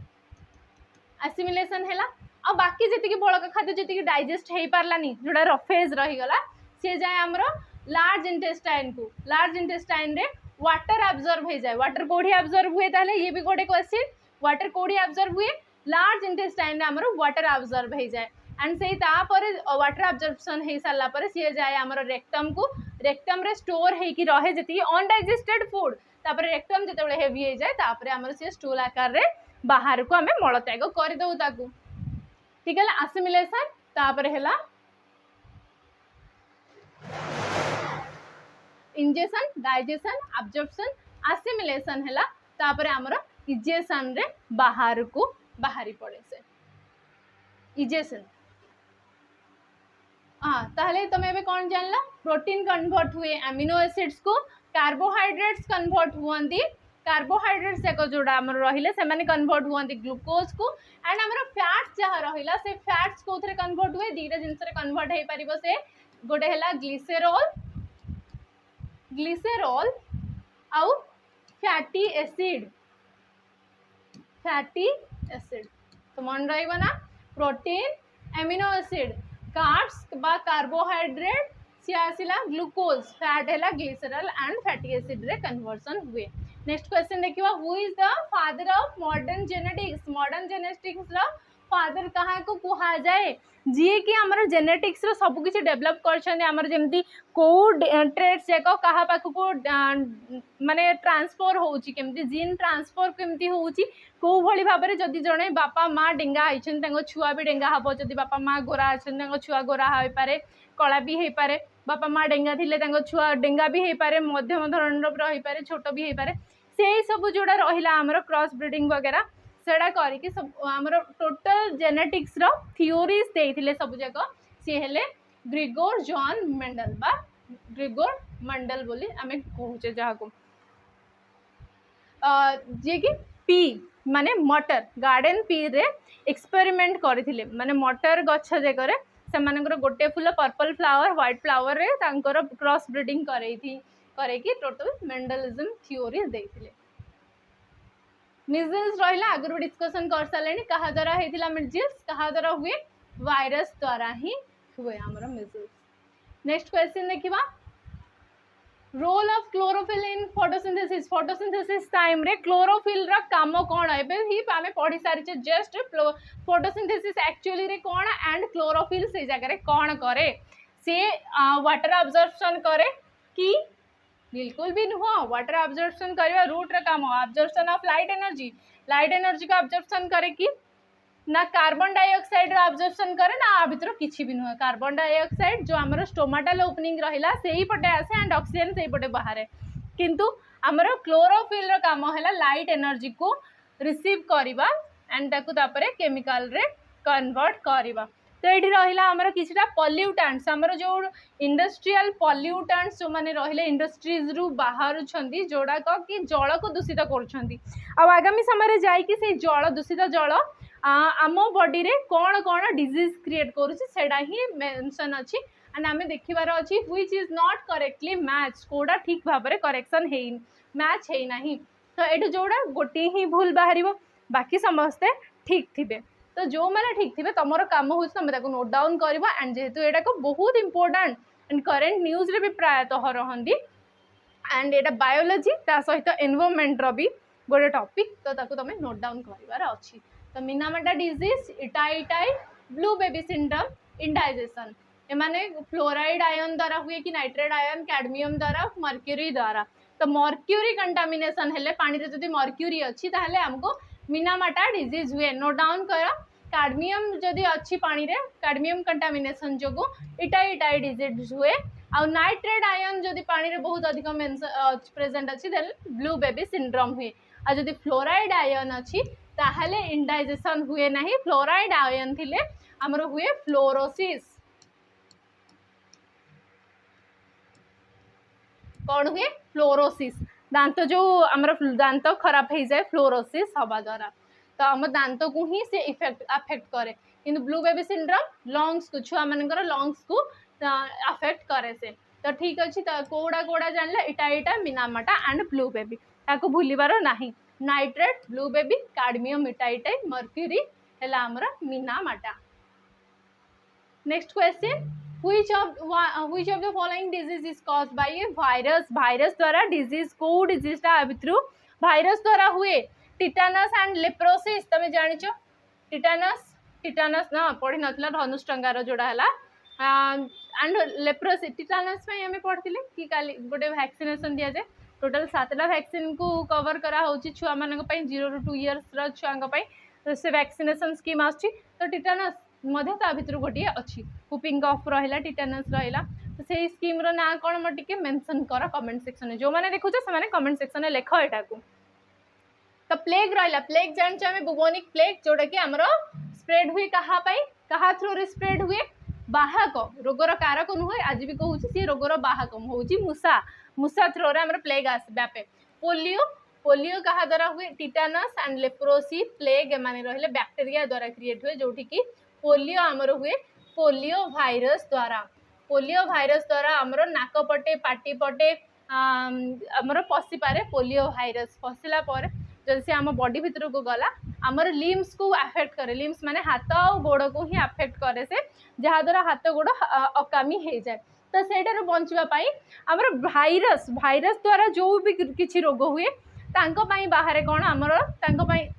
है आ बाकी जी बड़का खाद्य जी डाइजेस्ट हो पारानी जोड़ा रफेज रहीगला सी जाए आमर लार्ज इंटेस्टाइन रे वाटर एब्जॉर्ब हो जाए वाटर कोड़ी एब्जॉर्ब हुए ताले ये भी गोटे क्वेश्चन वाटर कोड़ी एब्जॉर्ब हुए लार्ज इंटेस्टाइन रे आमर वाटर एब्जॉर्ब हो जाए एंड से वाटर एब्जॉर्प्शन हो सारा पर सी जाए आमर रेक्टम रे स्टोर होगी रहे जी अनडाइजेस्टेड फूड तापर रेक्टम जो हेवी हो जाए तापर आमर सी स्टूल आकार रे बाहर को आम मलत्याग करदे ठीक है एसिमिलेशन तापर हैला इंजेक्शन डाइजेशन एब्जॉर्प्शन असिमिलेशन हैला तापर हमर इजेशन रे बाहर को बाहरी पड़े से इजेशन। हाँ ताहले तुम एबे कौन जानला प्रोटीन कन्वर्ट हुए अमीनो एसिड्स को कार्बोहाइड्रेट्स कन्वर्ट हुअंती कार्बोहाइड्रेट्स एक जोड़ा हमर रहिले से माने कन्वर्ट हुअंती ग्लूकोज को एंड हमर फैट्स जहाँ रहिला से फैट्स को उथरे कन्वर्ट हुए दीटा जिंस रे कन्वर्ट हे परिबो से गोटे हैला ग्लिसरॉल आउ फैटी एसिड तो मन रहिबो ना प्रोटीन अमीनो एसिड कार्ब्स बा कार्बोहाइड्रेट सी आसिला ग्लूकोज फैट हैला ग्लिसरॉल एंड फैटी एसिड रे कन्वर्सन हुए। नेक्स्ट क्वेश्चन देखिबा who is the father of modern genetics रो फादर कहा को कुहा जाए जी कि हमर जेनेटिक्स रो सब किछि डेवलप करछन हमर जेमती को ट्रेड्स जाको कहा पाख को माने ट्रांसफर होउची केमती जीन ट्रांसफर केमती होउची को भली भाबरे जदी जणे बापा माँ डेंगा आइछन तांगो छुआ भी डेंगा हबो जदी बापा माँ गोरा आछन तांगो छुआ गोरा होई पारे कला भी हेई पारे बापा माँ डेंगा थिले तांगो छुआ डेंगा भी हेई पारे मध्यम धरणर रही पारे छोट भी हेई पारे से सब जोड़ा रहिला हमर क्रॉस ब्रीडिंग वगैरह सेडा करी कि सब हमर टोटल जेनेटिक्स रो थ्योरीज देइथिले सब जगह से हेले ग्रेगोर जॉन मेंडल बा ग्रेगोर मंडल बोली आमे कहूचे जहा को जे कि पी माने मटर गार्डन पी रे एक्सपेरिमेंट करथिले माने मटर गछ जे करे से मानकर गोटे full purple flower white flower रे तांकर क्रॉस ब्रीडिंग करे कि टोटल मेंडलिज्म थ्योरी देइथिले। मिजल्स रहिला आगु डिस्कशन कर सालेनी कहा द्वारा हेतिला मिजल्स कहा द्वारा हुए वायरस द्वारा ही हुए हमर मिजल्स। नेक्स्ट क्वेश्चन देखिबा role of chlorophyll in photosynthesis टाइम रे क्लोरोफिल रा काम कोन एबे ही आमे पढी सारी छे जस्ट फोटोसिंथेसिस एक्चुअली रे कोन एंड क्लोरोफिल से जगह रे कोन करे से वाटर अब्जॉर्प्शन करे कि बिल्कुल भी नुह वाटर अब्जॉर्प्शन करवा रूट रे काम अब्जॉर्प्शन ऑफ लाइट एनर्जी को अब्जॉर्प्शन करे कि ना कार्बन डाइऑक्साइड अब्जॉर्प्शन करे ना आ भितर किछि भी नुह कार्बन डाइऑक्साइड जो हमर स्टोमाटल ओपनिंग रहिला सेही पटे आसे एंड ऑक्सीजन सेही पटे बाहर किंतु हमर क्लोरोफिल रो काम हैला लाइट एनर्जी को रिसीव करबा एंड ताकू तापरे केमिकल रे कन्वर्ट करबा। तो ये रहा आमर किछटा पॉल्यूटेंट्स आमर जो इंडस्ट्रियल पॉल्यूटेंट्स जो माने रहिले इंडस्ट्रीज रु बाहर जोड़ाक कि जल को दूषित करगामी समय जाई से जल दूषित जल आम बॉडी रे कौन कौन डिजीज क्रिएट करुँचा ही मेंशन अच्छी एंड आम देखार अच्छी which is not correctly match कोड़ा ठीक भाव में करेक्शन मैच है ना तो ये जोड़ा गोटे ही भूल बाहर बाकी समस्ते ठीक थे तो जो मैंने ठीक थे तुम कम हो तुम नोट डाउन कर एंड जेहेतु यहाँ को बहुत इंपोर्टाट एंड करेन्ट न्यूज रे भी प्रायतः रहती एंड ये बायोलोजी ता सहित एनवायरनमेंट भी गोटे टॉपिक तो तुम नोट डाउन कर अच्छी। तो Minamata disease Itai blue baby syndrome indigestion एमाने फ्लोराइड आयन द्वारा हुए कि नाइट्रेट आयन कैडमियम द्वारा मर्क्यूरी द्वारा तो मर्क्यूरी कंटामिनेशन हेले पानी रे जदि मर्क्यूरी अच्छी ताहले हमको मिनामाटा डिजीज हुए नोट डाउन कर कैडमियम जदि अच्छी पानी रे कैडमियम कंटामिनेशन जोगु इटाई डिजीज हुए आ नाइट्रेट आयन जदि पानी रे बहुत अधिक प्रेजेंट अच्छी देन ब्लू बेबी सिंड्रोम हुए आ जदि फ्लोराइड आयन अच्छी ताहले इंडाइजेशन हुए नहीं फ्लोराइड आयन थिले हमरो हुए फ्लोरोसिस कौन हुए फ्लोरोसिस दांत जो आमर दांत खराब हो जाए फ्लोरोसिस हवा द्वारा तो आम दांत को ही से इफेक्ट अफेक्ट करे किंतु ब्लू बेबी सिंड्रोम लंग्स को छुआ मानकर लंग्स को अफेक्ट करे से तो ठीक अच्छे तो कोड़ा जानले इटा मिनामाटा एंड ब्लू बेबी ताको भूलिबार नाही nitrate blue baby cadmium itai mercury है आमर Minamata. Next question which of the following disease is caused by a virus द्वारा डिजीज को डिजीज टा भितरु वायरस द्वारा हुए टिटानस एंड लेप्रोसिस तमे जानिचो टिटानस ना पढ़ी नथला धनुष्टंगार जोड़ा हला एंड लेप्रोसिस टिटानस में हमें पढ़थिले कि काली गोटे वैक्सीनेशन दिया जाए टोटल 7टा वैक्सीन को कवर करा होची छुआ मानक पई 0 to 2 इयर्स रा छुआंग पई से वैक्सीनेशन स्कीम आछि तो टिटानस भितर गोटे अच्छी हुपिंग कफ रहा टिटानस रहा तो से स्कीम रो ना कौन मोर टिके मेंशन कर कमेंट सेक्शन में जो मैंने देखुछ से कमेंट सेक्शन में लेख एटा को तो प्लेग रहा प्लेग जानचे आम बुबोनिक प्लेग जोटा कि आमर स्प्रेड हुए कहा थ्रू रे स्प्रेड हुए बाहक रोगर कारक नुहे आज भी कहूँ सी रोगर बाहक हूँ मूसा मूसा थ्रो रे प्लेग आस व्यापे पोलियो पोलियो क्या द्वारा हुए टिटानस एंड लेप्रोसी प्लेग एमाने रहिले बैक्टेरिया द्वारा क्रिएट हुए जोठी कि पोलियो आमर हुए पोलियो भाइरस द्वारा आमर नाक पटे पाटी पटे आमर पशि पारे पोलियो भाइरस पशिला पर जब से आम बॉडी भितर को गला आमर लिम्स को अफेक्ट करे लिम्स माने हाथ और गोड़ को ही अफेक्ट करे से जहाँ द्वारा हाथ गोड़ अकामी हो जाए तो सेठार बचापी आमर भाइरस भाइरस द्वारा जो भी किसी रोग हुए बाहर कौन आमर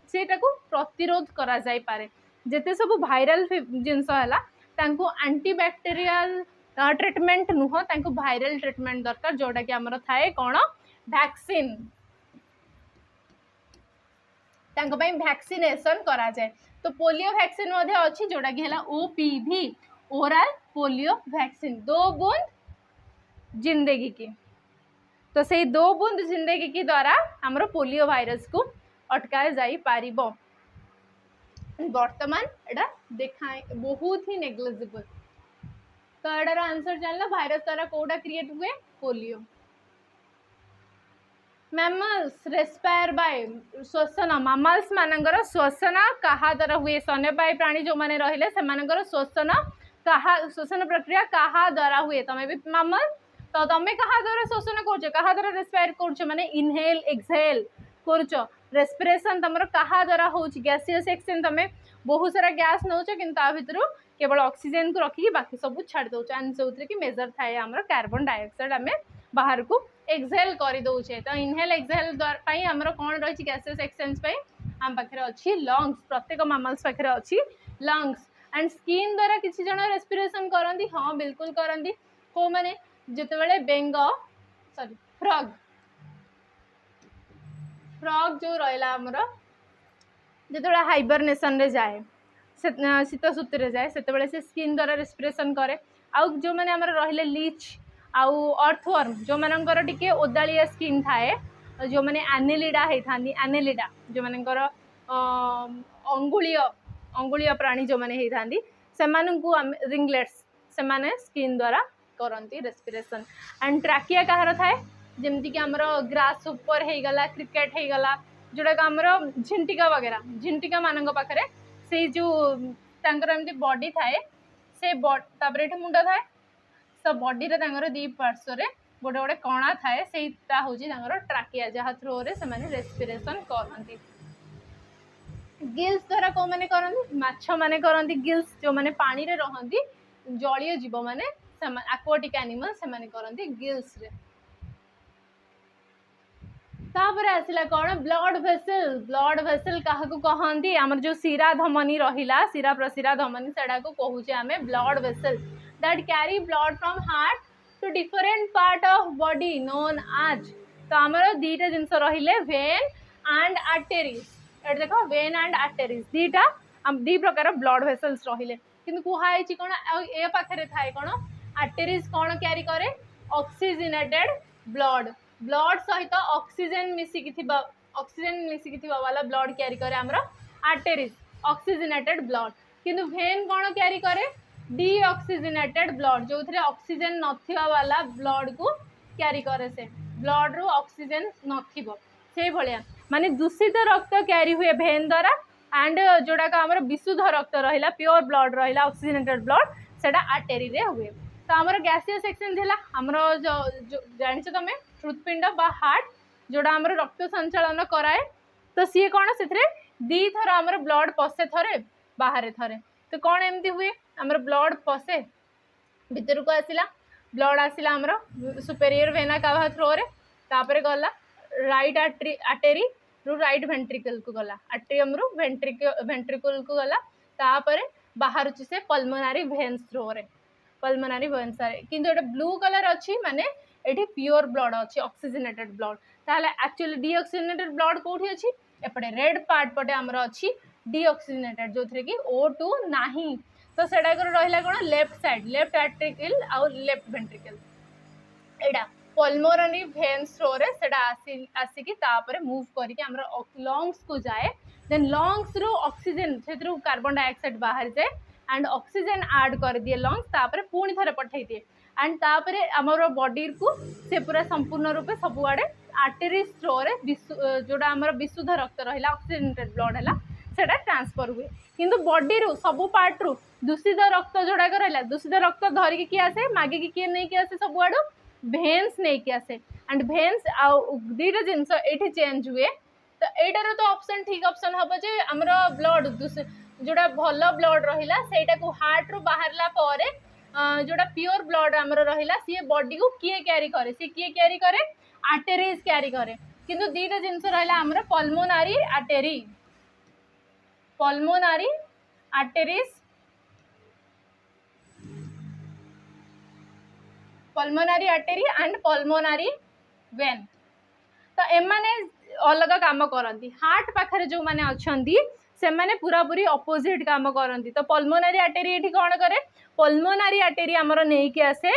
सेटा को प्रतिरोध करा जाई पारे जेते सब भाइराल जिनस है एंटीबैक्टेरियल ट्रीटमेंट नुह भाइराल ट्रीटमेंट दरकार जोटा कि आमर थाए कौन वैक्सीन वैक्सीनेशन करा जाए तो पोलियो वैक्सीन अच्छी जोटा कि ओपीवी ओरल पोलियो वैक्सीन 2 बूंद जिंदगी की तो से 2 बूंद जिंदगी की द्वारा आमर पोलियो भाइरस को अटका जाई पारिबो वर्तमान एटा देखा बहुत ही नेग्लिजिबल तो एटार आंसर जानला भाइरस द्वारा कोटा क्रिएट हुए पोलियो मैमल्स रेस्पायर बाय श्वसन मामल्स मानकर श्वसन क्या द्वारा हुए स्तन्यपायी प्राणी जो मैंने रहिले से श्वसन श्वसन प्रक्रिया क्या द्वारा हुए तमें भी मामल तो तुम्हें क्या द्वारा श्वसन क्या द्वारा रेस्पायर कर माने इनहेल एक्सहेल कर रेस्पिरेशन तुम क्या द्वारा हो गैसियस एक्सचेंज तुम बहुत सारा गैस नौ कि भितर केवल ऑक्सीजन को रखिकी बाकी सब छाड़ दौ एंड जो कि मेजर थाए आमर कार्बन डाइऑक्साइड आम बाहर को एक्सहेल कर दौचे तो इनहेल एक्सहेल आमर कौन रही गैसियस एक्सचेंज आम पाखे अच्छी लंग्स प्रत्येक मामल्स पाखे अच्छी लंग्स एंड स्किन द्वारा किसी जन रेस्पिरेशन करती हाँ बिल्कुल करती को मैंने जिते बेंग सॉरी फ्रॉग फ्रॉग जो रहा आमर जिते हाइबरनेशन रे जाए शीत सुतरे जाए से स्किन द्वारा रेस्पिरेशन करे आउ जो मैंने आमर रहिले लीच आउ अर्थवर्म जो मानकर टिके ओदालिया स्किन थाए जो मैंने एनेलिडा होता एनेलिडा जो मानकर अंगुलीय प्राणी जो मैंने होता रिंगलेट्स से स्किन द्वारा करती रेस्पिरेशन एंड ट्राकिया कहार थाए जमती कि आमर ग्रास ऊपर हो गला क्रिकेट हो गला जोटा आमर झिंटिका वगैरह झिंटिका मान पाखे से जो एमती बॉडी थाए से मुंड थाए सब बॉडी रे दी पार्श्व रे गोटे गोटे कणा थाए से हूँ ट्राकिया जहाँ थ्रो रे से रेस्पिरेशन करती गिल्स द्वारा कौ मैंने करती माछ मैंने करती गिल्स जो मैंने पानी रे रहती जलीय जीव मैंने एक्वाटिक एनिमल से करती गिल्स रे तापर आसला कौन ब्लड भेसल क्या कहती आमर जो शिरा धमनी रहा शिरा प्रशिरा धमनी से कहूचे आम blood vessel that carry blood from heart to different part of body known as तो आमर दीटा जिनस रहिले वेन एंड आर्टेरीज एट देख वेन एंड आर्टेरीज दीटा दी प्रकार ब्लड भेसल्स रहिले किंतु कुहाई कौन ए पाखे थाए कौन आर्टेरीज कौन क्यारी करे ऑक्सीजनेटेड ब्लड ब्लड सहित ऑक्सीजन मिसिकी वाला ब्लड क्यारी करे आमर आर्टेरीज ऑक्सीजनेटेड ब्लड किंतु वेन कौन क्यारी करे डीऑक्सीजनेटेड ब्लड जो थे ऑक्सीजन नथिबा वाला ब्लड को क्यारी करे से ब्लड रू ऑक्सीजन नथिबो से भलिया माने दूषित रक्त क्यारी हुए भेन द्वारा एंड जोड़ा का आमर विशुद्ध रक्त रहिला प्योर ब्लड रहिला ऑक्सीजनेटेड ब्लड सेटा आर्टेरी रे हुए तो आमर गैसियस एक्सचेंज है आमर जो जानिछ तमे हृदपिंड बा हार्ट जोड़ा आमर रक्त संचालन कराए तो सी कौन से दी थर आमर ब्लड पशे थरे बाहर थरे तो कौन एमती हुए आमर ब्लड पशे भितर को आसला ब्लड आसला आमर सुपेरियर वेना कावा थ्रो रे तापर गला राइट आर्टेरी रु राइट वेंट्रिकल को गला आर्टेरियम रु वेंट्रिकल को गला तापर बाहर से पल्मोनारी वेन्स थ्रो रे पल्मोनारी वेन्स किंतु एटा ब्लू कलर अच्छी माने एठी प्योर ब्लड अच्छी ऑक्सीजनेटेड ब्लड ताहले एक्चुअली डीऑक्सीजनेटेड ब्लड कोठी अच्छी एपटे रेड पार्ट पटे आमर अच्छी डीऑक्सीजनेटेड जो थे कि O2 नाही तो सेटा रहिला कोन लेफ्ट साइड लेफ्ट आर्टिकल आउ लेफ्ट वेंट्रिकल एटा पल्मोनरी वेन थ्रो रे सेटा आसिकी तापर मूव करके हमर लंग्स को जाए देन लंग्स रो ऑक्सीजन सेथरो कार्बन डाइऑक्साइड बाहर जाए एंड ऑक्सीजन ऐड कर दिए लंग्स तापर पुणी थरे पठाई दिए एंड तापर हमर बॉडी को से पूरा संपूर्ण रूप सब आड़े आर्टेरीज थ्रो रे जोड़ा हमर विशुद्ध रक्त रहिला ऑक्सीजनेटेड ब्लड हैला सेटा ट्रांसफर हुए किंतु बॉडी रो सब पार्ट रो दूषित रक्त जोड़ा रहिला दूषित रक्त धरिकी किए आसे मागिकी किए नहीं कि आसे सब आड़ो भेन्स नहीं कि आसे एंड भेन्स दुईटा जिनस ये चेंज हुए तो एटार तो ऑप्शन ठीक ऑप्शन हम जे हमर ब्लड जोड़ा भल ब्लड रहिला सेटा को हार्ट रू बाहरला पारे जोड़ा प्योर ब्लड हमर रहिला सी बॉडी को किए कैरी करे सी किए कैरी करे आर्टेरीज कैरी करे किंतु दुईटा जिनस रहिला हमर pulmonary arteries pulmonary artery and pulmonary vein तो एमाने अलग काम करती हार्ट पाखरे जो माने अच्छी से माने पूरा पूरी अपोजिट काम करती तो पल्मोनरी आर्टेरी ये कौन करे पल्मोनरी आर्टेरी आमर नहीं कि आसे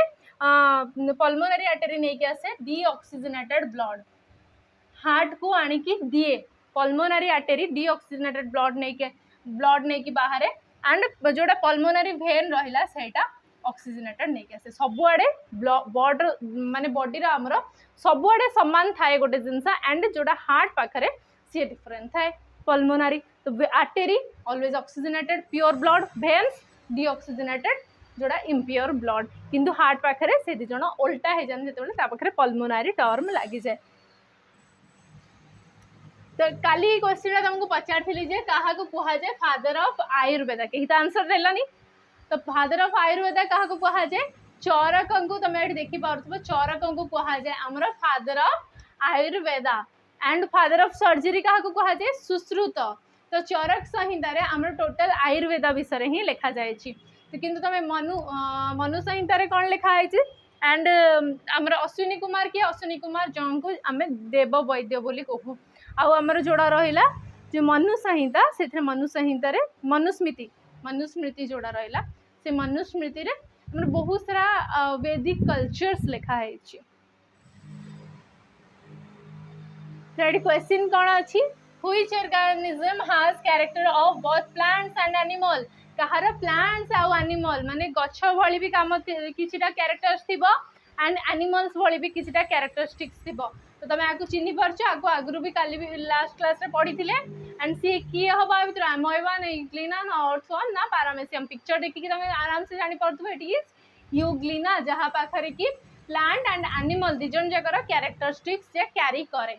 पल्मोनरी आर्टेरी नहीं कि आसे डीऑक्सीजनेटेड ब्लड हार्ट को आनिकी दिए पल्मोनरी आर्टेरी डीऑक्सीजनेटेड ब्लड नहीं कि बाहर एंड जोड़ा पल्मोनरी वेन रहिला सेटा ऑक्सीजनेटेड नहीं कि आसे सबुआड़े ब्लड माने बॉडी रा हमर सबुआड़े समान थाए गोटे जिनसा एंड जोड़ा हार्ट पाखरे सी डिफरेंट थाए पल्मोनरी तो artery always oxygenated pure blood veins deoxygenated जोड़ा इम्प्योर ब्लड किंतु हार्ट पाखरे से दी जण उल्टा हो जाने जेतेबेले ता पाखरे पल्मोनरी टर्म लागि जाए तो काली क्वेश्चन तुमको पचारि जे कहा को कहा जाए फादर ऑफ आयुर्वेद कहीं तो आंसर देलानी तो फादर ऑफ आयुर्वेद क्या कहा जाए चरक को तुम ये देखी पार्थ चरक को कहा जाए आमर father of Ayurveda and father of surgery क्या कहा जाए सुश्रुत तो चरक संहितार आमर टोटल आयुर्वेदा विषय ही लिखा जाए तो किंतु तुम मनु संहितार कौन लिखाई एंड आमर अश्विनी कुमार किए अश्विनी कुमार जन को आम देव वैद्य बोली कहू आमर जोड़ा रहा जो मनु संहिता से मनु संहितार मनुस्मृति जोड़ा रहा से मनुस्मृति रे हमर बहुत सारा वैदिक कल्चर्स लिखा है क्वेश्चन कौन अच्छी which organism has character of both plants and animal Kahar plants आउ एनिमल माने गछ भली भी काम किछिटा कैरेक्टर्स थिबो एंड एनिमल्स भली भी किछिटा कैरेक्टरिस्टिक्स थिबो तो तुम आपको चिन्ह पार्छ आगु आगु भी काली भी लास्ट क्लास रे पढ़ी थिले एंड सी किए हम आ भितर अमोइबा यूग्लिना नॉर्थवन ना पैरामेसियम पिक्चर देखिक तुम आराम से जानी पड़थबो इट इज यूग्लिना जहाँ पाखरे कि प्लांट एंड एनिमल दी जन जगर कैरेक्टरिस्टिक्स जे कैरी करे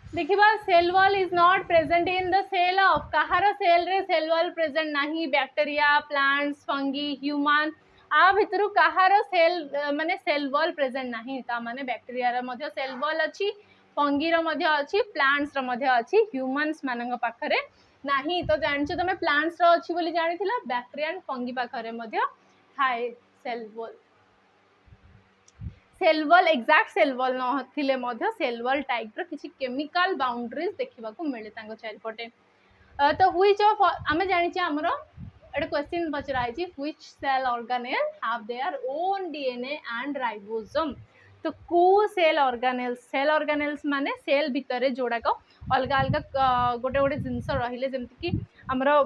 देखिबा cell wall is not present in the cell of कहार सेल रे सेल वॉल प्रेजेंट नहीं बैक्टीरिया प्लांट्स फंगी ह्यूमन आ भितर कहार सेल माने सेल वॉल प्रेजेंट नहीं ता माने बैक्टीरिया रे मध्य सेल वॉल अच्छी फंगी रो मध्य अच्छी प्लांट्स रो मध्य अच्छी ह्यूमन्स मानक पाखरे नहीं तो जानछ तुम प्लांट्स रो अच्छी बोली जानिथिला बैक्टीरिया एंड फंगी पाखरे मध्य थाए cell wall exact cell wall नथिले मध्य सेल वॉल टाइप रो किछि केमिकल बाउंड्रीज देखिबा को मिले तांको चारिपटे तो व्हिच ऑफ आमे जानिछि हमरो एटा क्वेश्चन पचराई which cell organelle have their own DNA and ribosome तो को सेल ऑर्गेनेल्स माने सेल भितर जोड़ाक अलग अलग गोटे गोटे जिनस रहिले जेमति कि हमरो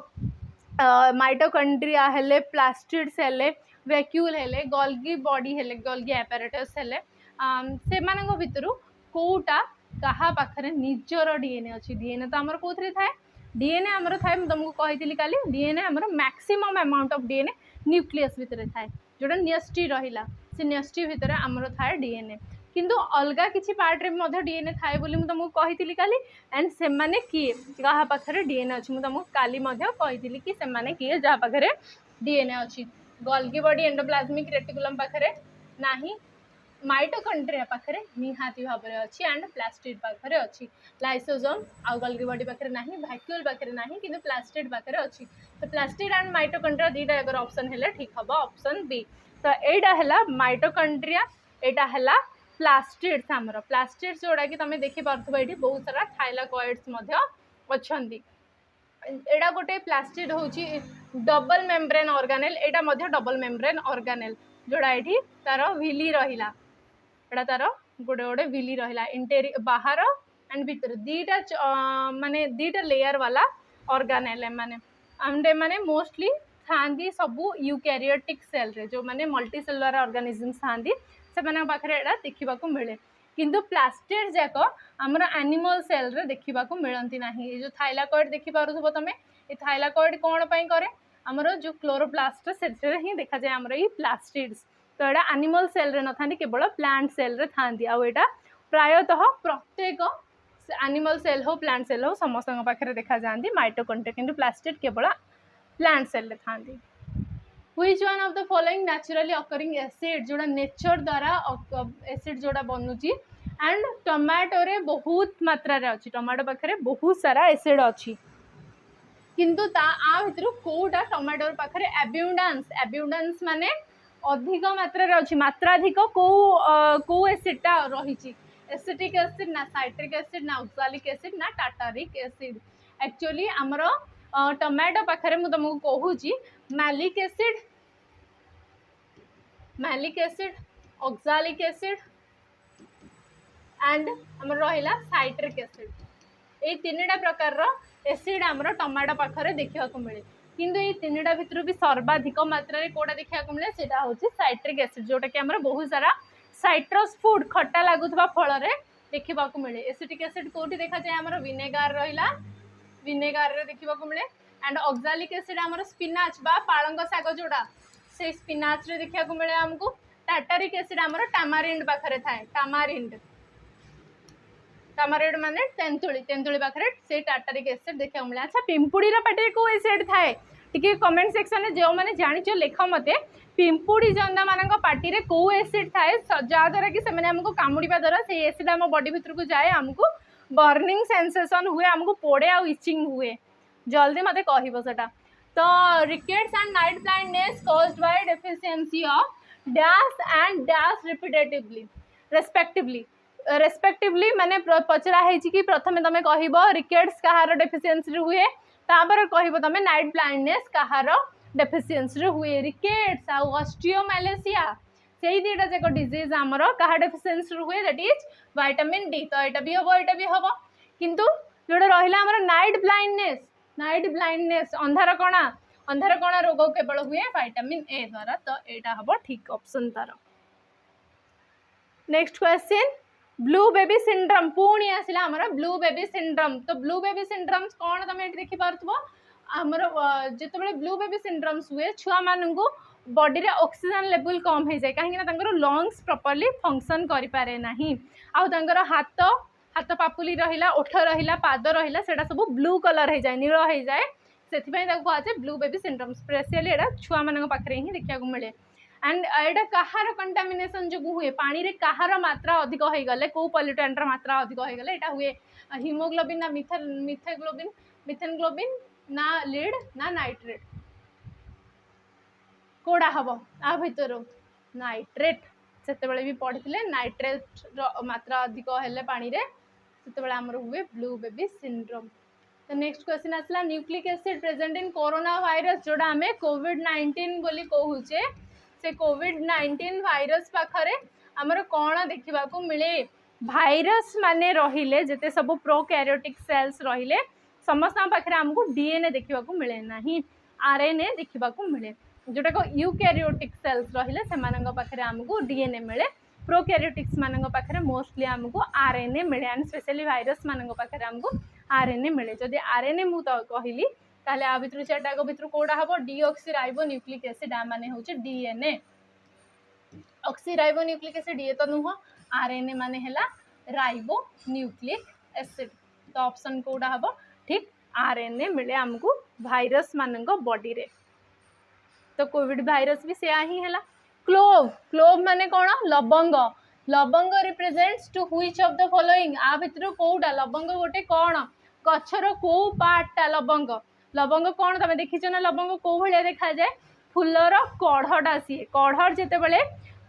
माइटोकॉन्ड्रिया हेले प्लास्टिड्स हेले वैक्यूल हेले गोल्गी बॉडी हेले गोल्गी एपेरेटस हेले से मानक भितर कोटा कहा पाखरे निजर डीएनए अच्छी डीएनए तो आमर कोथरे थाए डीएनए आमर थाए तुमको कही काली डीएनए आमर maximum amount of DNA nucleus भितर थाए जोटा न्यष्टि रहिला से न्यष्टि भितर आमर थाए डीएनए किंतु अलग किसी पार्ट रे मध्य डीएनए थाए बोली मु तुमको कही काली एंड से माने किए कहा पाखरे डीएनए अच्छी मु तुमको काली मध्य कही कि से माने किए जहाँ पाखरे डीएनए अच्छी गोल्गी बॉडी एंडोप्लाज्मिक रेटिकुलम पाखरे नाही माइटोकॉन्ड्रिया पाखरे निहाती भाव में अच्छी एंड प्लास्टिड पाखरे अच्छी लाइसोसोम आउ गोल्गी बॉडी पाखरे नाही वैक्यूल पाखरे नाही किंतु प्लास्टिड पाखरे अच्छी तो प्लास्टिड एंड माइटोकॉन्ड्रिया दीटा अगर ऑप्शन हेले ठीक हम ऑप्शन बी तो एटा हैला माइटोकॉन्ड्रिया एटा हैला प्लास्टिड्स आमर प्लास्टिड्स जोड़ा कि तुम देखि पारथबो एठी बहुत सारा थाइलाकॉइड्स मध्य अछंती एटा गोटे प्लास्टिड होची डबल मेम्ब्रेन ऑर्गेनेल एटा मध्य डबल मेम्ब्रेन ऑर्गेनेल जोड़ा ये तार विली रहिला एटा तार गोटे गोटे विली रहिला इंटेरी बाहर एंड भीतर दीटा माने दीटा लेयर वाला ऑर्गेनेल माने एंड माने मोस्टली थांदी सबु यूकैरियोटिक सेल रे जो माने मल्टी सेलुलर ऑर्गेनिजम्स थांदी से माने पाखरे एटा देखिबा को मिले किंतु प्लास्टिड जाक आमर एनिमल सेल रे देखिबा को मिलंती नाही ए जो थाइलाकॉइड देखि पारुथबो तमे ए थाइलाकॉइड कोन पई करे आमर जो क्लोरोप्लास्ट से ही देखा जाए आमर ई प्लास्टिड्स तो यहाँ एनिमल सेल रे न था केवल प्लांट सेल रे था आटा प्रायतः प्रत्येक एनिमल सेल हो प्लांट सेल हो समस्त पाखे देखा जाती माइटोकॉन्ड्रिया किंतु प्लास्टिड केवल प्लांट सेल रे था which one of the following naturally occurring acid जोड़ा नेचर द्वारा एसिड जोड़ा बनूची एंड टमाटो रे बहुत मात्रा रे अच्छी टमाटो पाखे बहुत सारा एसिड अच्छी किंतु ता आ भितर कोटा टमाटो पाखे एब्यूंडेंस माने अधिक मात्रा रे अच्छी मात्राधिक को एसिडटा रही एसिटिक एसिड ना साइट्रिक एसिड ना ऑक्सालिक एसिड ना टाटारिक एसिड एक्चुअली आमर टमाटो पाखे मुझे तुमको कहूँ malic acid oxalic acid and आमर रहिला साइट्रिक एसिड ये तीनटा प्रकार एसिड आमर टमाटो पाखे देखा मिले किंतु ये तीनटा भितर भी सर्वाधिक मात्रा रे कोटा देखा मिले सेटा होची साइट्रिक एसिड जोटा कि आमर बहुत सारा साइट्रस फूड खट्टा लागुथबा फल रे देखा मिले एसिटिक एसिड कोठी देखा जाए आमर विनेगार रहिला विनेगार रे देखा मिले एंड ऑक्सालिक एसिड आमर स्पिनाच बा पालंग साग जोड़ा से स्पिनाच रे देखा मिले हमको टाटारिक एसिड आमर टामारिंड पाखरे थाए टामारिंड माने तेंतुली पाखरे से टाटारिक एसिड देखा मिले अच्छा पिंपुड़ी पाटे को एसिड थाए टिके कमेंट सेक्शन में जो मैंने जानिच लेख मते पिंपुड़ी जंदा मान पार्टी रे को एसिड थाए जहाँद्वारा कि हमको कामुड़ा द्वारा से एसिड आम बॉडी भितर को जाए आमको बर्निंग सेंसेशन हुए आमको पोड़े आ इचिंग हुए जल्दी मत कहटा तो rickets and night blindness caused by deficiency of dash and dash respectively माने पचरा है कि प्रथम तुम कह रिकेट्स कहार डेफिशिएंसी हुए तापर कह तुम नाइट ब्लाइंडनेस कहार डेफिशिएंसी हुए रिकेट्स आ ऑस्टियोमैलेशिया से दुटा जाक डिजीज आमर कहा डेफिशिएंसी हुए दैट इज विटामिन डी तो यहाँ भी हम किंतु जोड़ा रहा आमर नाइट ब्लाइंडनेस अंधार कणा रोग केवल हुए विटामिन ए द्वारा तो यहाँ हम ठीक ऑप्शन तार next question blue baby syndrome पुणी आसला आमर ब्लू बेबी सिंड्रोम तो ब्लू बेबी सिंड्रोम कौन तुम ये देखी पार्थ्व आमर जिते ब्लू बेबी सिंड्रोम्स हुए छुआ मानू बॉडी रे ऑक्सीजन लेवल कम हो जाए कहीं लंग्स प्रॉपर्ली फंक्शन करें ना आर हाथ पापुली रहा ओठ रहा पाद रहा से सब ब्लू कलर हो जाए नील हो जाए से कहुए ब्लू बेबी सिंड्रोम स्पेशली यहाँ छुआ मान पाखे ही देखा मिले एंड एटा कहार कंटामिनेशन जो हुए पानी रे कहार मात्रा अधिक हो गले को पॉल्यूटेंट मात्रा अधिक हो गले एटा हुए हिमोग्लोबिन ना मिथेनग्लोबिन ना लीड ना नाइट्रेट कोड़ा हम आ भर नाइट्रेट से भी पढ़ी नाइट्रेट मात्रा अधिक हेल्ले पानी रे से आमर हुए ब्लू बेबी सिंड्रोम तो नेक्स्ट क्वेश्चन आसला nucleic acid present in corona virus जोड़ा आम कोविड-19 बोली कहूचे से कोविड-19 वायरस पाखरे आमर कौन देखा मिले भाइरस माने रहिले जेते सब प्रोकैरियोटिक सेल्स रहिले समस्त पाखे आमको डीएनए देखा मिले ना आरएनए देखा मिले जोटा को यूकैरियोटिक सेल्स रहिले से पाखे आमको डीएनए मिले प्रोकैरियोटिक्स मान पाखे मोस्टली आमको आरएनए मिले एंड स्पेशली भाइरस मान पाखे आमको आरएनए मिले जदि आरएनए मु तो कहली ताले आ भितर चारटा भितर कोड़ा हम डीऑक्सीराइबो न्यूक्लिक एसिड माने होचे डीएनए ऑक्सीराइबो न्यूक्लिक एसिड ये तो नुह आरएनए माने हैला राइबो न्यूक्लिक एसिड तो ऑप्शन कोड़ा हम ठीक आरएनए मिले आमको भाइरस मान बॉडी रे तो कोविड भाइरस भी से ही है क्लोव माने कौन लवंग represents to which of the following आ भितर कोटा लवंग गोटे कौन गछर को पार्टा लवंग कौन तुम देखीच ना लवंग कौ भाया देखा जाए फुलर कढ़टा सी कढ़ जिते बड़े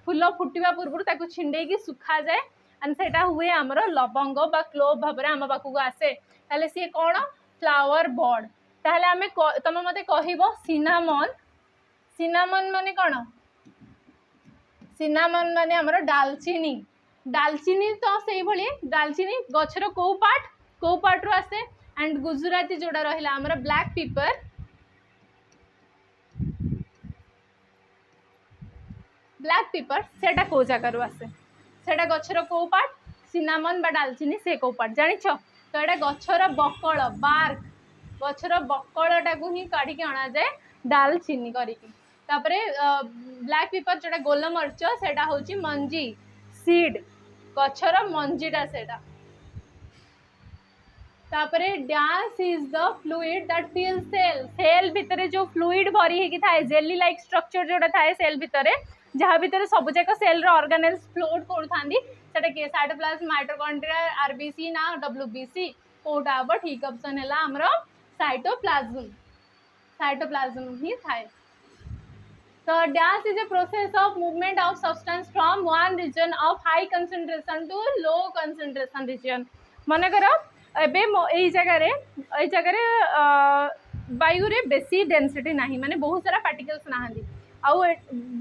फुल फुटा पूर्व छिंडे सुखा जाए एंड से हुए आमर लवंग बा क्लोव भाव आम पाखक आसे ताले सी कौन फ्लावर बर्ड ताहले आमे तुम मते कहबो सिनामन सिनामन माने कौन सिनामन माने हमर दालचीनी दालचीनी तो से भली दालचीनी गछर को पार्ट रो आसे एंड गुजराती जोड़ा रहिला हमर ब्लैक पेपर सेटा को जगह रो आसे सेटा गछर को पार्ट सिनामन बा दालचीनी से को पार्ट जानि छ तो एटा गछर बकल बार्क गछर बकलटा को ही काढ़ी के अना जाए दालचीनी करिकी तापरे ब्लैक पेपर जोटा गोलमरीच सेटा होची मंजी सीड गछर मंजीटा सेटा तापरे dash is the fluid that fills cell भितरे जो फ्लूइड भरी हेकी थाए जेली लाइक स्ट्रक्चर जोटा थाए सेल भितरे जहाँ भितर सब जाक सेल ऑर्गेनेल्स फ्लोट करूथांदी सेटा के साइटोप्लाज्म माइटोकॉन्ड्रिया आरबीसी ना डब्ल्यूबीसी कोटा हम ठीक ऑप्शन है हमर साइटोप्लाज्म ही थाए तो dash is a process of movement of substance from one region of high concentration to low concentration region मन कर एबे एई जगह वायु रे बेसी डेंसिटी नाही माने बहुत सारा पार्टिकल्स नाहांदी आउ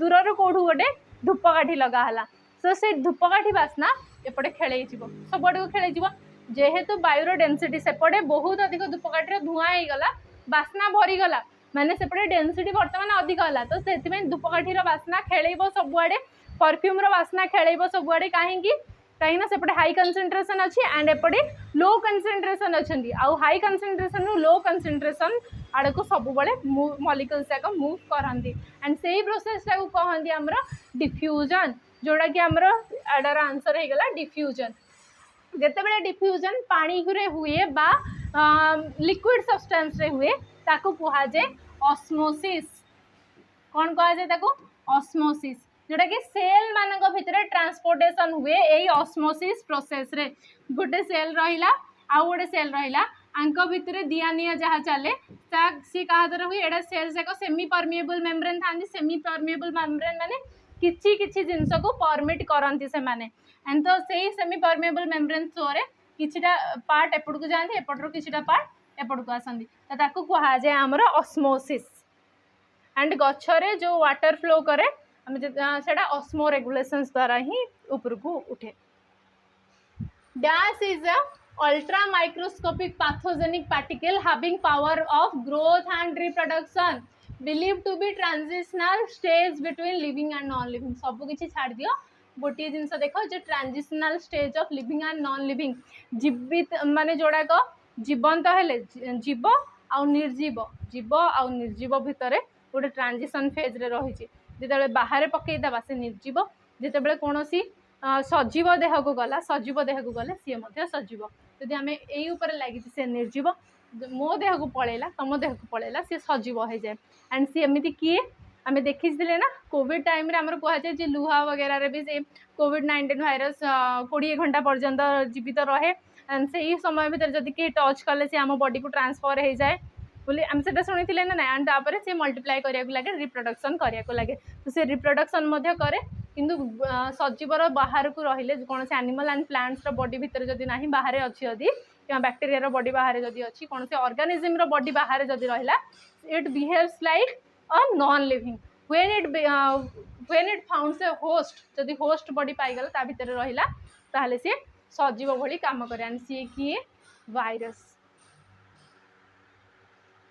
दूर कोठू गोटे धूपकाठी लगा हला सो से धूपकाठी बास्ना एपटे खेले सबुआड़ को खेले जेहेतु वायुर डेंसिटी सेपटे बहुत अधिक धूपकाठी धुआं हो गला बास्ना भरी गला माने सेपटे डेंसिटी बर्तमान अधिक है तो से धूपकाठी बास्ना खेल सबुआड़े परफ्यूम बास्ना खेल सबुआड़े कहीं कहीं सेपटे हाई कंसंट्रेशन अच्छी एंड एपटे लो कंसंट्रेशन अच्छा आउ हाई कंसंट्रेशन लो कंसंट्रेशन आड़ को सब मॉलिक्यूल्स जाक मूव करती एंड से प्रोसेस टाइम कहती आमर डिफ्यूजन जोड़ा कि आमर आडर आंसर हो गला डिफ्यूजन जितेबाला डिफ्यूजन पानी रे हुए बा लिक्विड सब्सटेंस रे हुए ताको कहुए ऑस्मोसिस कौन कहुए ऑस्मोसिस जोटा कि सेल मानक भितर ट्रांसपोर्टेशन हुए यही ऑस्मोसिस प्रोसेस रे गोटे सेल रहिला आउ गोटे सेल रहिला आंक भितर दिया निया जहाँ चले सी क्या द्वारा हुए एटा सेल जाक सेमी परमिएबल मेम्ब्रेन था सेमी परमिएबल मेम्ब्रेन माने किछि किछि जिनस को परमिट करती से माने एंड तो से सेमी परमिएबल मेम्ब्रेन थ्रो रे किछिटा पार्ट एपट को जाती एपटर किछिटा पार्ट एपट को आसती तो ताकू कहुए आमर ऑस्मोसिस एंड गछरे जो वाटर फ्लो करे सेटा ऑस्मो रेगुलेशंस द्वारा ही ऊपर को उठे dash is a ultra microscopic pathogenic particle having power of growth and reproduction believe to be transitional stage between living and non living सब किसी छाड़ दियो गोटे जिनस देख जो transitional stage of living and non living जीवित माने जोड़ाक जीवंत हेले जीव आउ निर्जीव भितर गोटे ट्रांजिशन फेज रे रही जिते बाहर पकईदेवा से निर्जीव जिते कौन सजीव देह को गला सजीव देह को गले सी सजीव जदि आम यही लगी सी निर्जीव मो देह को पलैला तुम देह को पलैला सी सजीव हो जाए एंड सी एमती किए आम देखी ना कोविड टाइम रे आमर कहुए लुहा वगैरह रे भी से कोविड-19 भाइरस 20 घंटा पर्यंत जीवित रहे एंड से ही समय भीतर जदि किए टच कले से आम बॉडी को ट्रांसफर हो जाए बोले आम से शुणी ना ना एंड तापर से मल्टीप्लाई करा लगे रिप्रोडक्शन करा लगे तो से रिप्रोडक्शन करे किंतु सजीवर बाहर को रहिले कौन से एनिमल एंड प्लांट्स बॉडी भीतर जदि ना बाहर अच्छी जदि बैक्टेरिया बॉडी बाहर जदि अच्छी कौन से ऑर्गेनिज्म बॉडी बाहर जदि रहा it behaves like a non living when it founts A host जदि होस्ट बॉडी पाईगला ता भीतर रहिला ताहले से सजीव भली काम करे एंड सी किए वायरस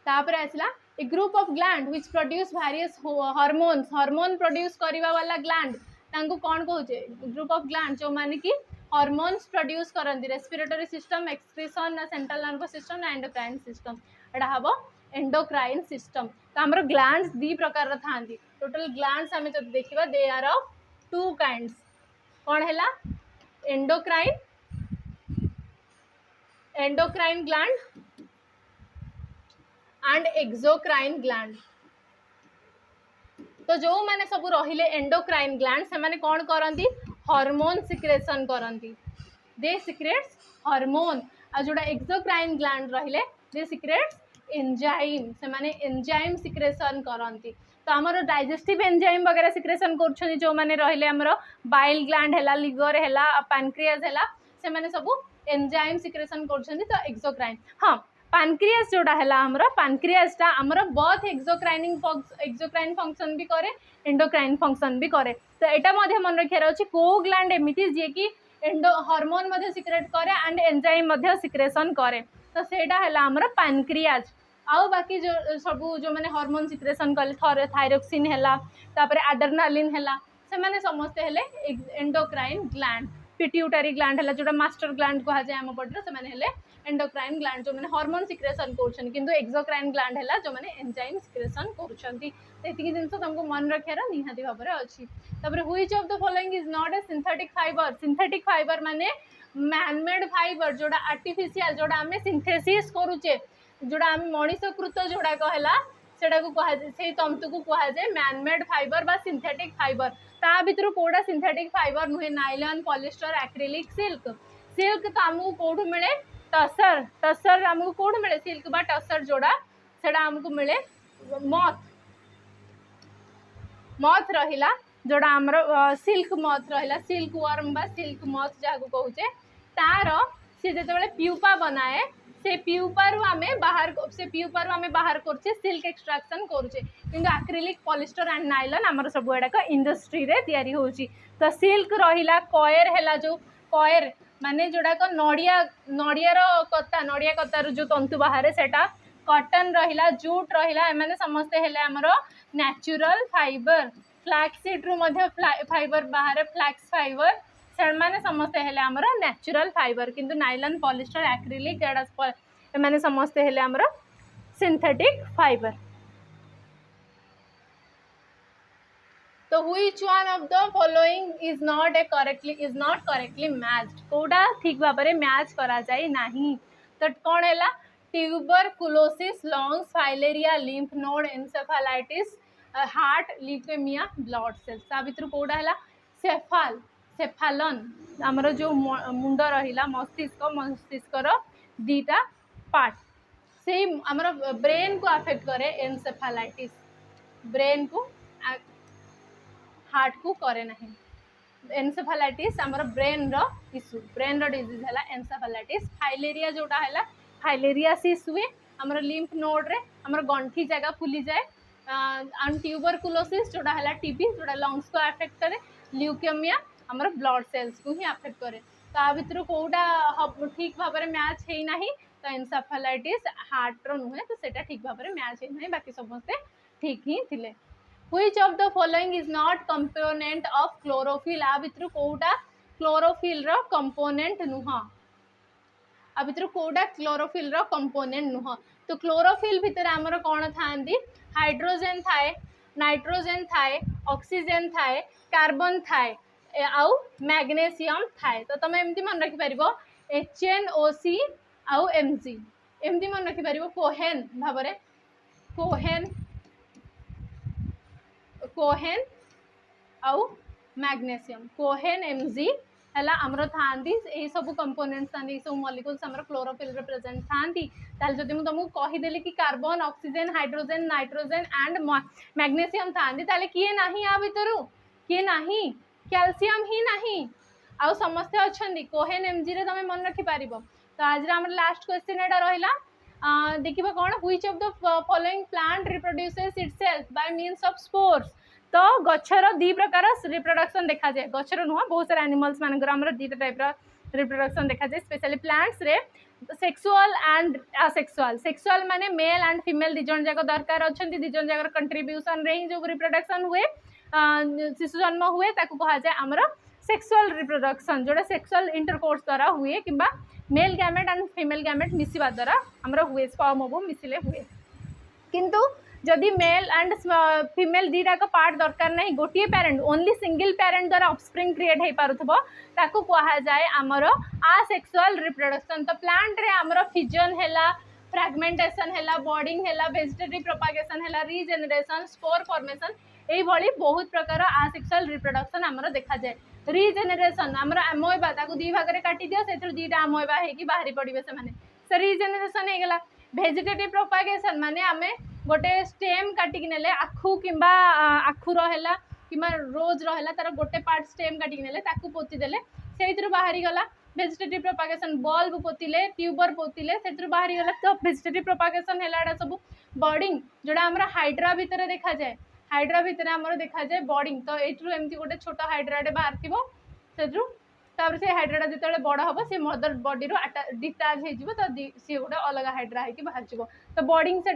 तापर आसला a group of gland which produce various hormones hormone produce करवा वाला ग्लैंड तांको कौन कहूचे ग्रुप ऑफ ग्लैंड जो माने कि हार्मोन्स प्रोड्यूस करंती respiratory system excretion central nervous system ना एंडोक्राइन सिस्टम एटा हबो एंडोक्राइन सिस्टम तो हमर ग्लैंड्स दी प्रकार थांती टोटल ग्लैंड्स हमें जब देखिबा they are of two kinds कौन हैला endocrine gland and exocrine gland तो जो माने सब रहिले एंडोक्राइन ग्लैंड से माने कौन करंती हार्मोन सिक्रेशन करंती दे सिक्रेट्स हार्मोन आ जोड़ा एक्सोक्राइन ग्लैंड रहिले दे सिक्रेट्स एंजाइम से माने एंजाइम सिक्रेशन करंती तो आमर डाइजेस्टिव एंजाइम वगैरह सिक्रेशन कर जो माने रहिले हमर बाइल ग्लैंड हैला लिवर हैला पैनक्रियाज हैला से माने सब एंजाइम सिक्रेशन कर तो एक्सोक्राइन हाँ पानक्रियास जोड़ा है आमर पानक्रियासटा आमर बर्थ एक्सोक्राइन फंक्शन भी करे एंडोक्राइन फंक्शन भी करे। तो यहाँ मन रखार अच्छे को ग्लैंड एमती जी कि हार्मोन सिक्रेट करे एंड एंजाइम सिक्रेशन करे। तो सेटा है आमर पानक्रियाज। आउ बाकी जो सब जो मैंने हार्मोन सिक्रेशन कले थायरोक्सिन है तापर आड्रेनालिन है से मैंने समस्ते हेले एंडोक्राइन ग्लैंड। पिट्यूटरी ग्लैंड है जोटा मास्टर ग्लैंड कह जाए आम पटे से हेले एंडोक्राइन ग्लैंड जो मैंने हार्मोन सिक्रेशन कर किंतु एक्सोक्राइन ग्लैंड है जो मैंने एंजाइम सिक्रेशन करुँच। जिन तुमको मन रखार निहाती भाव में अच्छी। Which of the following is not a synthetic fibre. Synthetic fibre माने मैनमेड फाइबर जोड़ा आर्टिफिशियल जोड़ा आम सिंथेसिस करुचे जोड़ा आम मनीषकृत जोड़ा कहला सेटा को कहुए से तंतु को कहुए मैनमेड फाइबर बा सिंथेटिक फाइबर। ता भितर कौटा सिंथेटिक फाइबर नुहे nylon polyester acrylic silk. Silk तो आमको कौटू मिले टसर। टसर आमको कौटू मिले सिल्क बा टसर जोड़ा सेटा आमको मिले मथ। मथ रहिला जोड़ा आमर सिल्क मथ रहिला सिल्क वर्म बा सिल्क मथ जहाँ को कहुचे तार सी जो प्यूपा बनाए से प्यूपारू आमे बाहर करछे सिल्क एक्सट्रैक्शन करुचे किंतु एक्रिलिक पॉलिस्टर एंड नाइलॉन आमर सब गुड़ाक इंडस्ट्री रे तैयारी होची। तो सिल्क रहिला कयर है जो कयर माने जोड़ाक नड़ियार कता नड़िया कतार जो तंतु बाहर सेटा कॉटन रहिला जूट रहिला एमाने समस्ते हेले आमर नेचुरल फाइबर। फ्लैक्स सीड रु मध्य फाइबर बाहर फ्लैक्स फाइबर से समस्ते हेले आमर नेचुरल फाइबर किंतु नाइलॉन पॉलिस्टर एक्रिलिक एमाने समस्ते हेले आमर सिंथेटिक फाइबर। तो which one of the following is not correctly matched. कोडा ठीक भाव में मैच करा जाए नहीं। तो कौन है tuberculosis lungs filaria lymph node encephalitis heart leukaemia blood cells. ता भितर कोडा है सेफाल सेफालन आमर जो मुंड रहिला मस्तिष्कर दीटा पार्ट से आमर ब्रेन को अफेक्ट करे एन्सेफेलाइटिस ब्रेन को हार्ट को करे नहीं। एन्सेफेलाइटिस आमर ब्रेन रो इश्यू ब्रेन रो डिजीज है एन्सेफेलाइटिस। फाइलेरिया जोटा है फाइलेरियासिस हुए आमर लिम्फ नोड रे आमर गंठी जगह फुली जाए। एंड ट्यूबरकुलोसिस जोटा है टीबी जोटा लंग्स को अफेक्ट करे। ल्यूकेमिया आमर ब्लड सेल्स को ही अफेक्ट करे। ता भितर कोटा ठीक भाव में मैच है ना। तो एन्सेफेलाइटिस हार्ट रो नुहे तो सेटा ठीक भाव में मैच है ना बाकी समस्ते ठीक ही थिले। Which of the following is not component of chlorophyll. आ भितर कोटा क्लोरोफिल रो कंपोनेंट नुह। आ भितर कोटा क्लोरोफिल रो कंपोनेंट नुह। तो क्लोरोफिल भितर आमर कौन थांदी हाइड्रोजेन थाए नाइट्रोजेन थाए ऑक्सीजन थाए कार्बन थाए आउ मैग्नेशियम थाए। तो तुम एमती मन रखिपार HNO3 आउ Mg एमती मन रखिपार कोहेन भाव में कोहेन आउ मैग्नेशियम कोहेन Mg है आमर था सब कंपोनेंट्स था सब मॉलिक्यूल्स आमर क्लोरोफिल रे प्रेजेंट था। ताल जदि मुझे तुमको कहीदेली कि carbon oxygen hydrogen nitrogen and magnesium था ताले किए नहीं आ भितर किए नहीं कैल्शियम ही नहीं आउ समस्ते अच्छा कोहेन एमजी रे तुम मन रखिपार। तो आज आम लास्ट क्वेश्चन एटा रहा देखिए कौन which of the following plant reproduces itself bye means of spores. तो गच्छर दी प्रकार रिप्रोडक्शन देखा जाए गच्छर नुह बहुत सारा एनिमल्स मानकर दीटा टाइप रिप्रोडक्शन देखा जाए स्पेशली प्लांट्स रे सेक्सुअल एंड असेक्सुअल। सेक्सुअल माने मेल एंड फीमेल दिजन जाक दरकार अच्छा दिजन जाकर कंट्रीब्यूशन रे जो रिप्रोडक्शन हुए शिशु जन्म हुए ताकू कहा जाए आमर सेक्सुअल रिप्रोडक्शन जोड़ा सेक्सुअल इंटरकोर्स द्वारा हुए कि male gamete and female gamete मिसवा द्वारा आमर हुए स्पर्म ओवम मिसिले हुए। किंतु जदि मेल एंड फीमेल दीटाक पार्ट दरकार नहीं गोटे पेरेंट ओनली सिंगल पेरेंट द्वारा ऑफस्प्रिंग क्रिएट हो पारुथबो ताकू कहा जाए आमर आसेक्सुअल रिप्रोडक्शन। तो प्लांट रे आमर फिजन हैला फ्रैगमेंटेशन हैला बॉडिंग हैला वेजिटेटिव प्रोपागेशन हैला रीजेनरेशन स्पोर फॉर्मेशन यही बहुत प्रकार आसेक्सुअल रिप्रोडक्शन आमर देखा जाए। रीजेनरेशन आमर अमोएबा ताकू दी भाग में काटी दियो से दीटा अमोएबा होगी बाहरी पड़े से रीजेनरेशन होगला। वेजिटेटिव प्रोपागेशन माने आमे गोटे स्टेम काटिक नेले आखु किंबा आखुर है कि रोज रहा तार गोटे पार्ट स्टेम काटिक नेले ताकू पोती देले से बाहरी गला वेजिटेटिव प्रोपागेशन बल्ब पोतिले ट्यूबर पोतिले से बाहर गला तो वेजिटेटिव प्रोपागेशन है सब बर्डिंग जोड़ा आम हाइड्रा भितर देखा जाए हाइड्रा भितर आम देखा जाए बर्डिंग तो ये एमती गोटे छोट हाइड्राटे बाहर थोड़ा से हाइड्राटा जो बड़ हम से मदर बॉडी डिटाच हो तो सी गोटे अलग हाइड्रा होगी बाहर जीव तो बर्डिंग से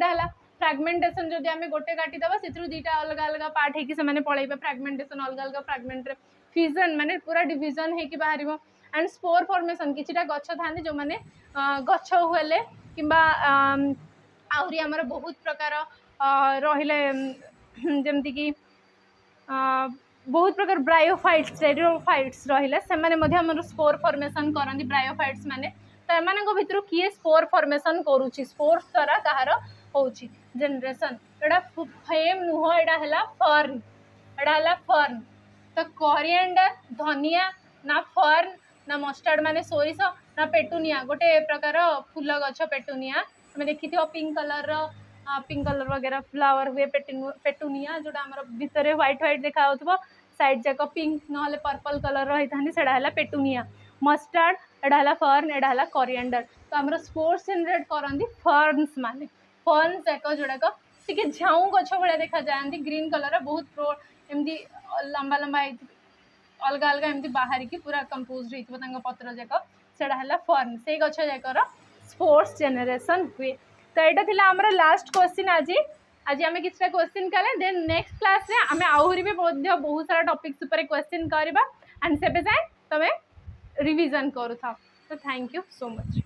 फ्रैगमेंटेशन जब आम गोटे काटिदेवा से दुईटा अलग अलग पार्ट होने पलैबे फ्रैगमेंटेशन अलग अलग फ्रैगमेंट फ्यूजन माने पूरा डिविजन होगी बाहर एंड स्पोर फॉर्मेशन किछिटा गछ था जो मैंने गछ हेले कि आहरी आमर बहुत प्रकार रहिले जमती कि बहुत प्रकार ब्रायोफाइट्स टेरियोफाइट्स रहिले से माने स्पोर फॉर्मेशन करती ब्रायोफाइट्स माने तो एम भितर किए स्पोर फॉर्मेशन करुच्ची स्पोर्स द्वारा कहार होची जनरेशन एटा फेम नुह एटा है फर्न एटा है फर्न तो कोरिएंडर धनिया ना फर्न ना मस्टार्ड माने सोरिष ना पेटुनिया गोटे प्रकार फूल गछ पेटुनिया आम देखी पिंक कलर वगैरह फ्लावर हुए पेटुनिया जोटा आम भितर व्हाइट व्हाइट देखा साइड जाक पिंक ना पर्पल कलर रही था पेटुनिया मस्टार्ड एटा है फर्न एटा है कोरिएंडर तो आम स्पोर्स जेनरेट करती फर्न्स माने फर्न्स जाक जोड़ाक टी झाऊ गछ भाया देखा जाती ग्रीन कलर बहुत एमती लंबा लंबा अलग अलग एमती बाहर की पूरा कंपोज हो पत्र जाक से फर्न से गछ जाकर स्पोर्स जेनरेशन हुए तो यहाँ थी आम लास्ट क्वेश्चन आज आज आम कि क्वेश्चन कले देन नेक्स्ट क्लास रे आम आहरी भी बहुत सारा टॉपिक्स ऊपर क्वेश्चन करवा एंड से जाए तुम रिविजन करू था तो थैंक यू सो मच।